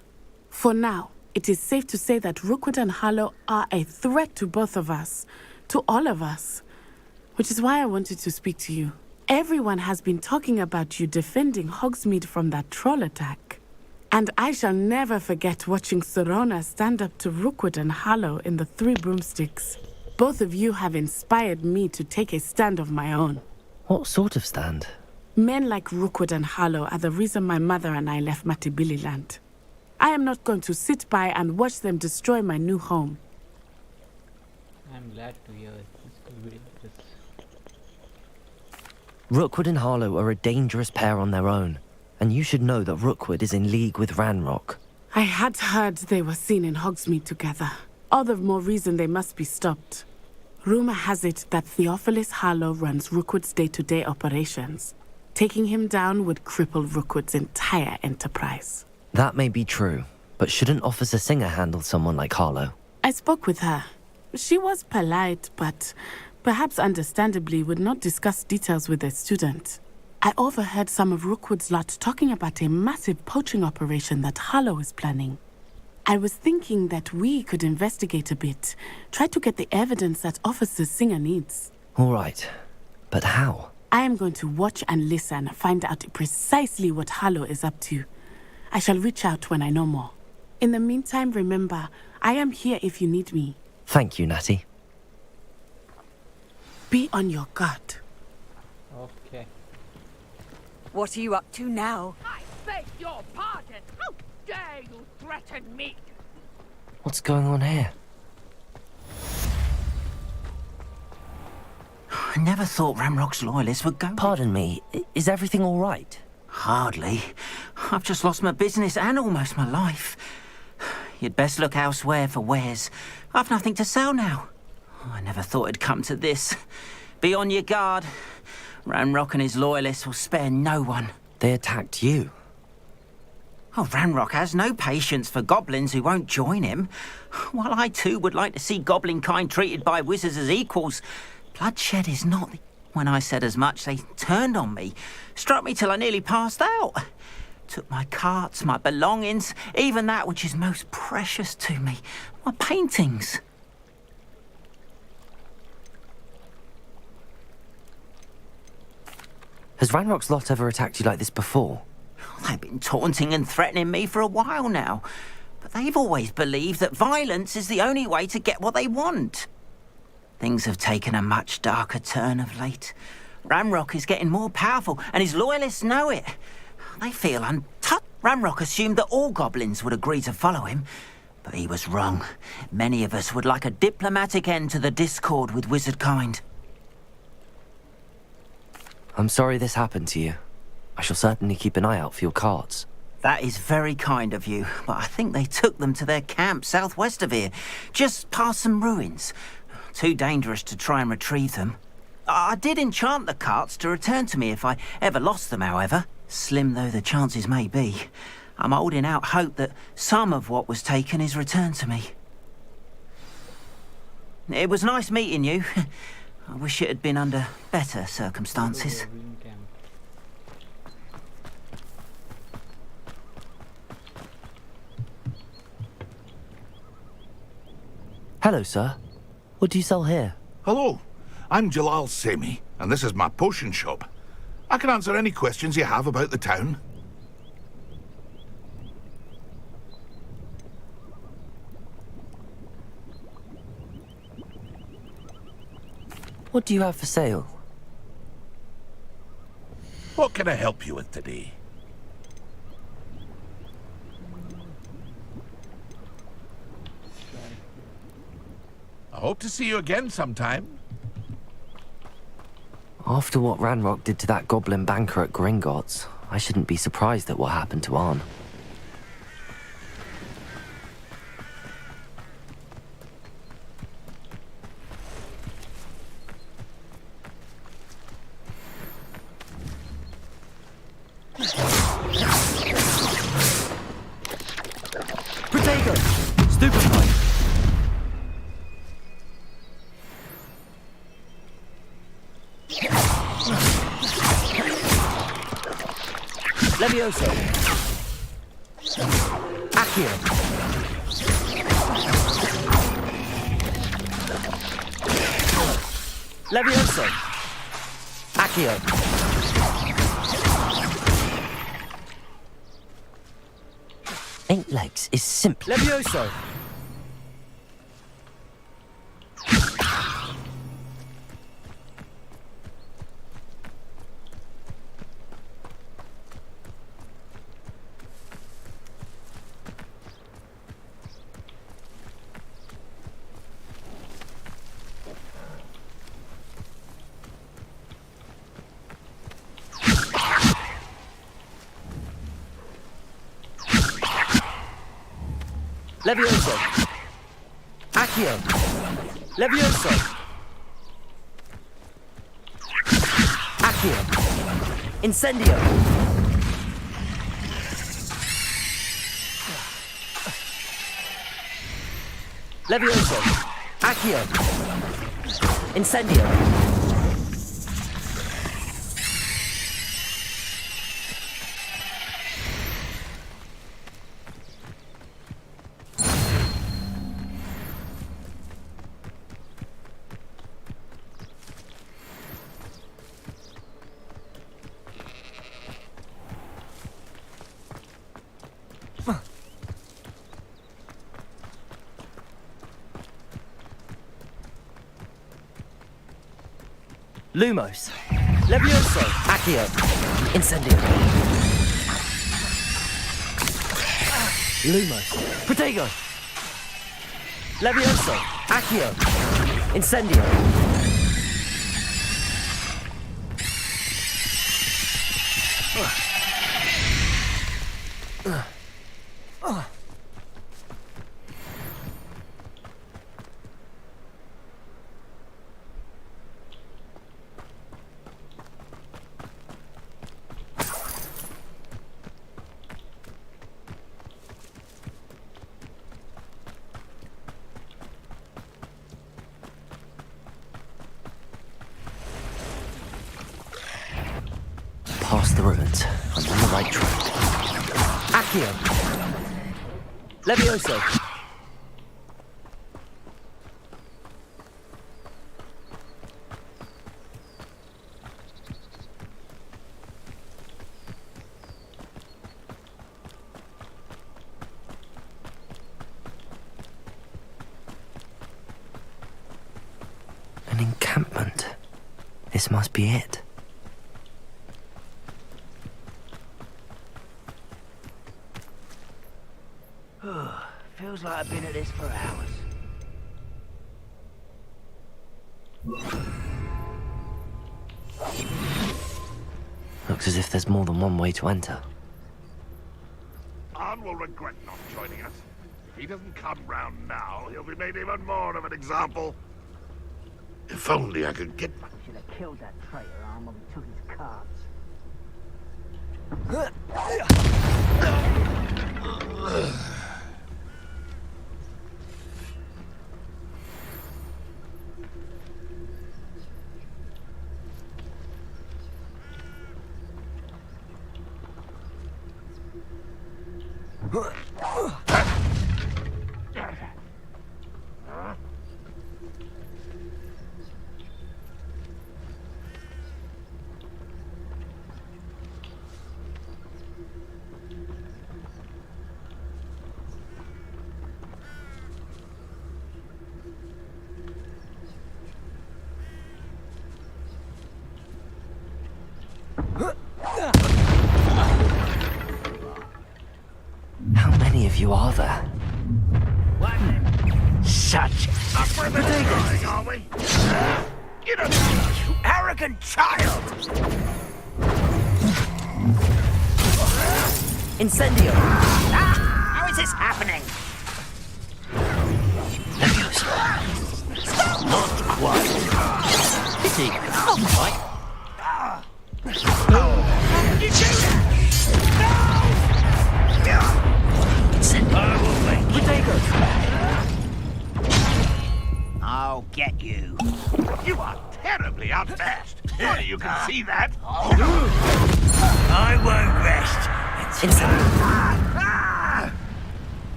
For now, it is safe to say that Rookwood and Harlow are a threat to both of us, to all of us, which is why I wanted to speak to you. Everyone has been talking about you defending Hogsmeade from that troll attack. And I shall never forget watching Serona stand up to Rookwood and Harlow in the Three Broomsticks. Both of you have inspired me to take a stand of my own. What sort of stand? Men like Rookwood and Harlow are the reason my mother and I left Matibililand. I am not going to sit by and watch them destroy my new home. I'm glad to hear it. It's going to be dangerous. Rookwood and Harlow are a dangerous pair on their own, and you should know that Rookwood is in league with Ranrock. I had heard they were seen in Hogsmeade together. All the more reason they must be stopped. Rumor has it that Theophilus Harlow runs Rookwood's day-to-day operations. Taking him down would cripple Rookwood's entire enterprise. That may be true, but shouldn't Officer Singer handle someone like Harlow? I spoke with her. She was polite, but perhaps understandably would not discuss details with a student. I overheard some of Rookwood's lot talking about a massive poaching operation that Harlow is planning. I was thinking that we could investigate a bit. Try to get the evidence that Officer Singer needs. All right. But how? I am going to watch and listen, find out precisely what Harlow is up to. I shall reach out when I know more. In the meantime, remember, I am here if you need me. Thank you, Natty. Be on your guard. Okay. What are you up to now? I beg your pardon. How dare you threaten me? What's going on here? I never thought Ramrock's loyalists would go. Pardon me, is everything all right? Hardly. I've just lost my business and almost my life. You'd best look elsewhere for wares. I've nothing to sell now. I never thought it'd come to this. Be on your guard. Ramrock and his loyalists will spare no one. They attacked you. Oh, Ramrock has no patience for goblins who won't join him. While I too would like to see goblin kind treated by wizards as equals, bloodshed is not the... When I said as much, they turned on me, struck me till I nearly passed out. Took my carts, my belongings, even that which is most precious to me, my paintings. Has Ranrock's lot ever attacked you like this before? They've been taunting and threatening me for a while now, but they've always believed that violence is the only way to get what they want. Things have taken a much darker turn of late. Ramrock is getting more powerful, and his loyalists know it. They feel untouched. Ramrock assumed that all goblins would agree to follow him, but he was wrong. Many of us would like a diplomatic end to the discord with wizard kind. I'm sorry this happened to you. I shall certainly keep an eye out for your carts. That is very kind of you, but I think they took them to their camp southwest of here, just past some ruins. Too dangerous to try and retrieve them. I did enchant the carts to return to me if I ever lost them, however. Slim though the chances may be, I'm holding out hope that some of what was taken is returned to me. It was nice meeting you. I wish it had been under better circumstances. Hello, sir. What do you sell here? Hello, I'm Jalal Semi, and this is my potion shop. I can answer any questions you have about the town. What do you have for sale? What can I help you with today? I hope to see you again sometime. After what Ranrock did to that goblin banker at Gringotts, I shouldn't be surprised at what happened to Arn. Protego! Stupefy! Levioso! Accio! Levioso! Accio! Eight legs is simply... Levioso! Levioso! Accio! Levioso! Accio! Incendio! Levioso! Accio! Incendio! Lumos. Levioso. Accio. Incendio. Lumos. Protego. Levioso. Accio. Incendio. Past the ruins. I'm on the right track. Accio. Levioso. An encampment. This must be it. Feels like I've been at this for hours. Looks as if there's more than one way to enter. Arn will regret not joining us. If he doesn't come round now, he'll be made even more of an example. If only I could get... Should have killed that traitor Arn when we took his cards. How many of you are there? What? Such a Going, are we? Get up, you arrogant child! Incendio! How is this happening? Not quite. Pity. Not quite. How did you do that? I'll get you. You are terribly outmatched. You can see that. I won't rest.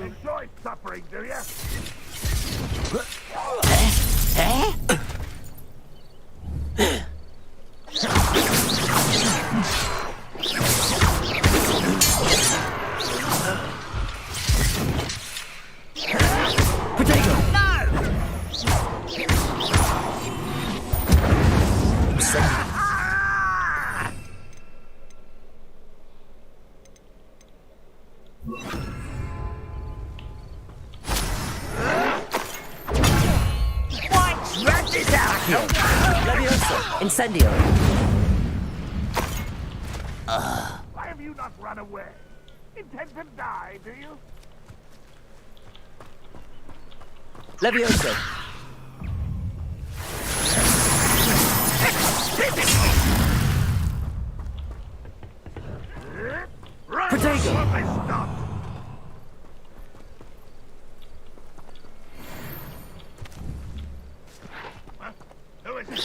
Enjoy suffering, do you? Incendio. Why have you not run away? Intend to die, do you? Levioso. Protego. Who is it?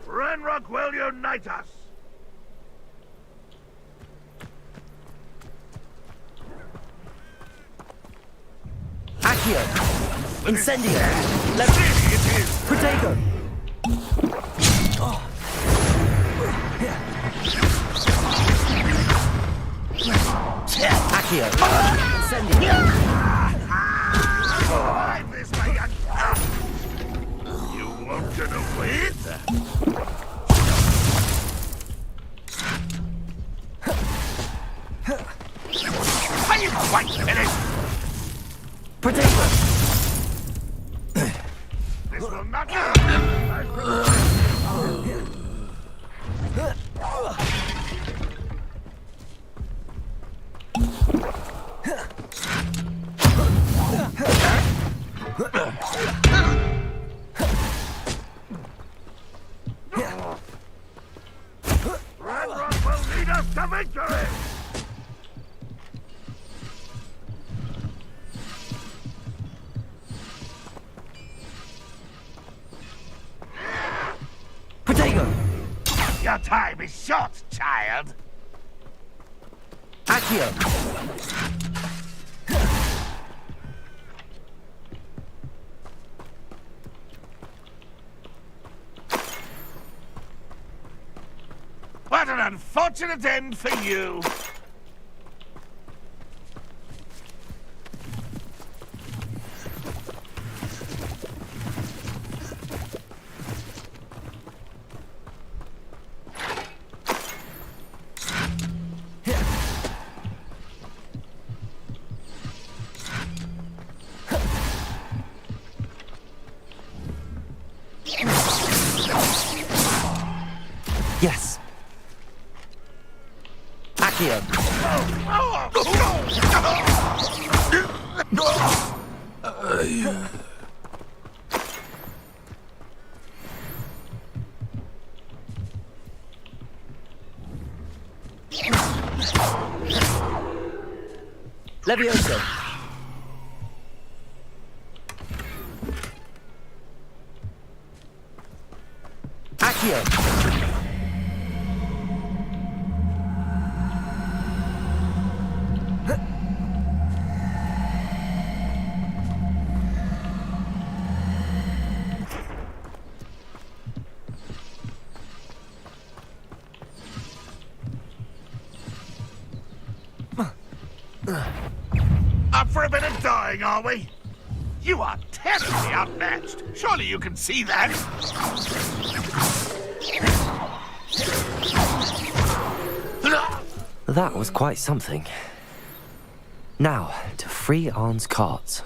Ranrock will unite us. Accio. Incendio. Protego. not gonna win. Are you quite finished? Potato! This will not Red Rock will lead us to victory! Potato! Your time is short, child. Accio! What an unfortunate end for you! Yes. Accio! Levioso! Accio! Up for a bit of dying, are we? You are terribly outmatched. Surely you can see that. That was quite something. Now, to free Arn's carts.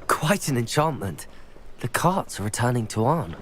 Quite an enchantment. The carts are returning to Arn.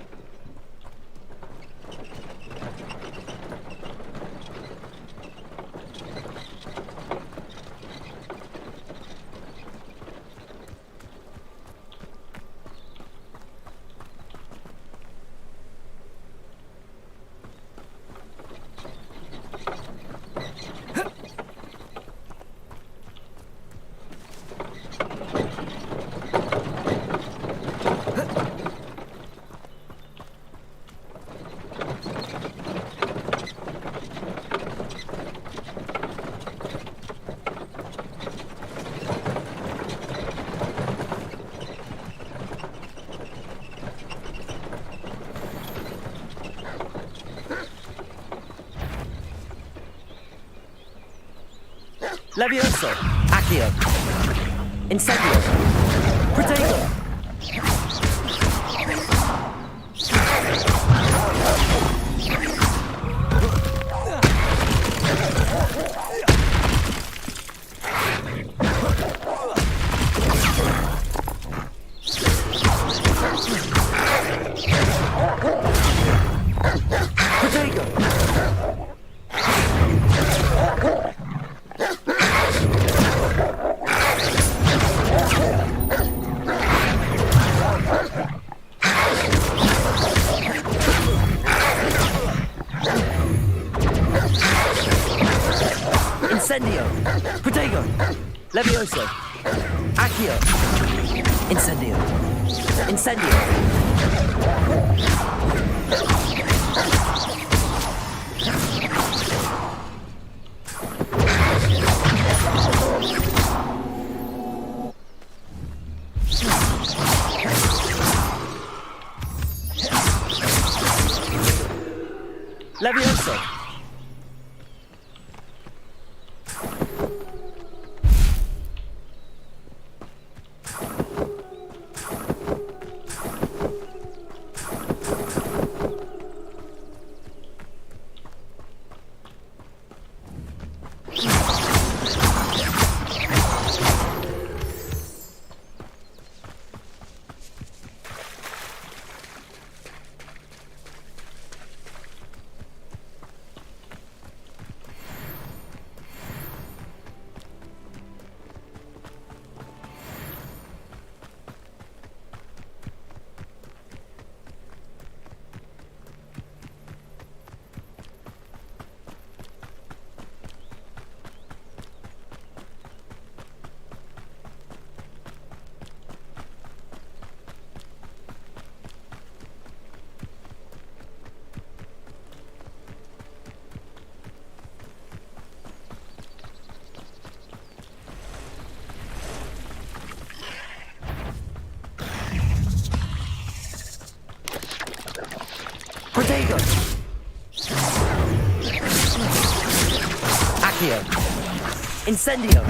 Levioso! Accio! Incendio! Potato! Incendio! Protego! Levioso! Accio! Incendio! Incendio! Levioso! Protego! Accio! Incendio!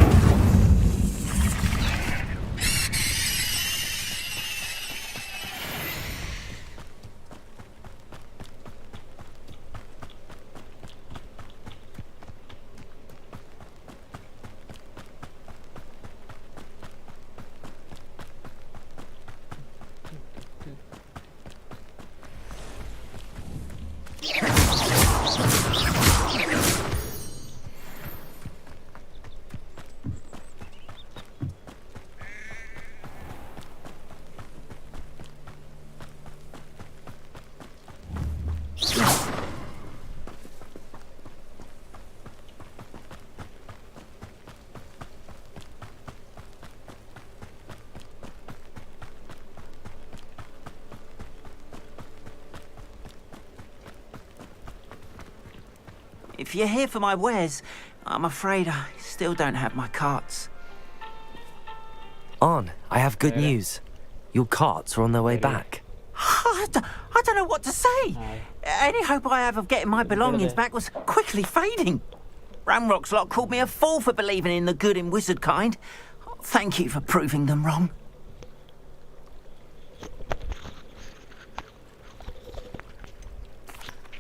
If you're here for my wares, I'm afraid I still don't have my carts. Arn, I have good news. Your carts are on their way back. I don't know what to say. Any hope I have of getting my belongings back was quickly fading. Ramrock's lot called me a fool for believing in the good in wizard kind. Thank you for proving them wrong.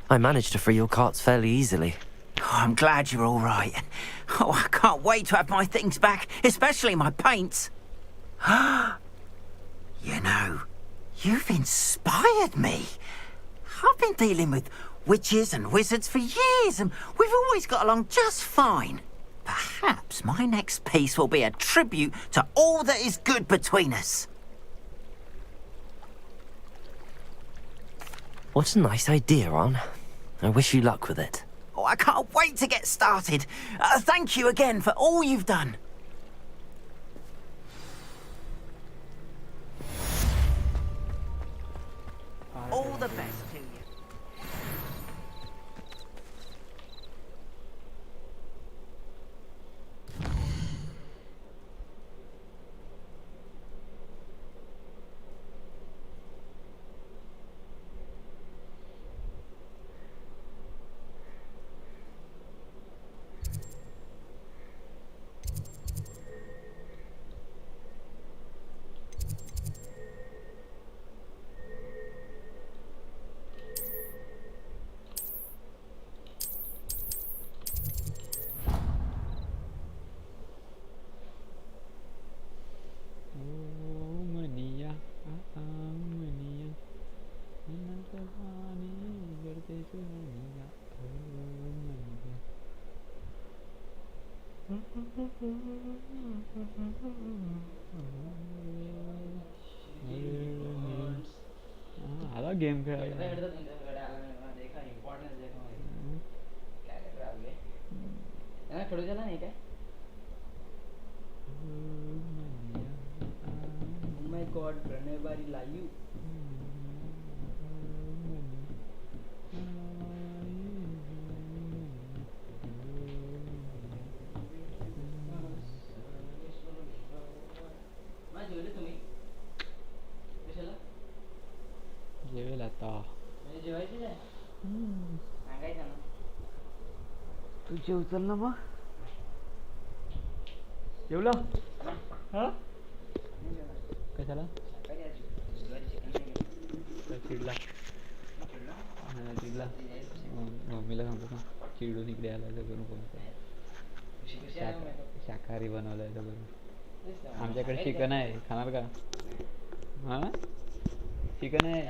I managed to free your carts fairly easily. Oh, I'm glad you're all right. Oh, I can't wait to have my things back, especially my paints. You know, you've inspired me. I've been dealing with witches and wizards for years, and we've always got along just fine. Perhaps my next piece will be a tribute to all that is good between us. What a nice idea, Arn. I wish you luck with it. Oh, I can't wait to get started. Thank you again for all you've done. All the best to you. अलग game खेला थोडं झालं नाही काय my God Pranay बारी live jewel आता जेवायचं सांगायचं ना तू जेवचल ना मग जेवला हा कशाला चिडला चिडला मम्मीला सांगतो ना चिडून इकडे आलाय करून कोणतं शाकाहारी बनवलंय करून आमच्याकडे चिकन आहे खाणार का हा चिकन आहे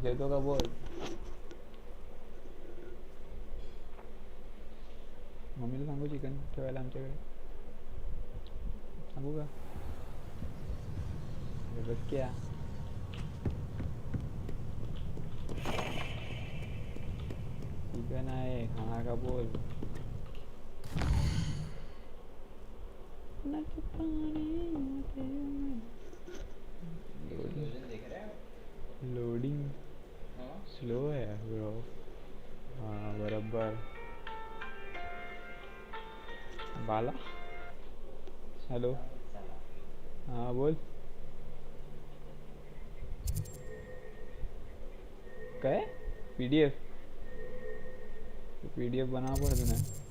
जेवतो का बोल मम्मीला सांगू चिकन ठेवायला आमच्याकडे सांगू का बस क्या चिकन आहे खाणार का बोल लोडिंग स्लो है ब्रो हाँ बराबर बाला हेलो हाँ बोल काय पीडीएफ बनाना पड़ता है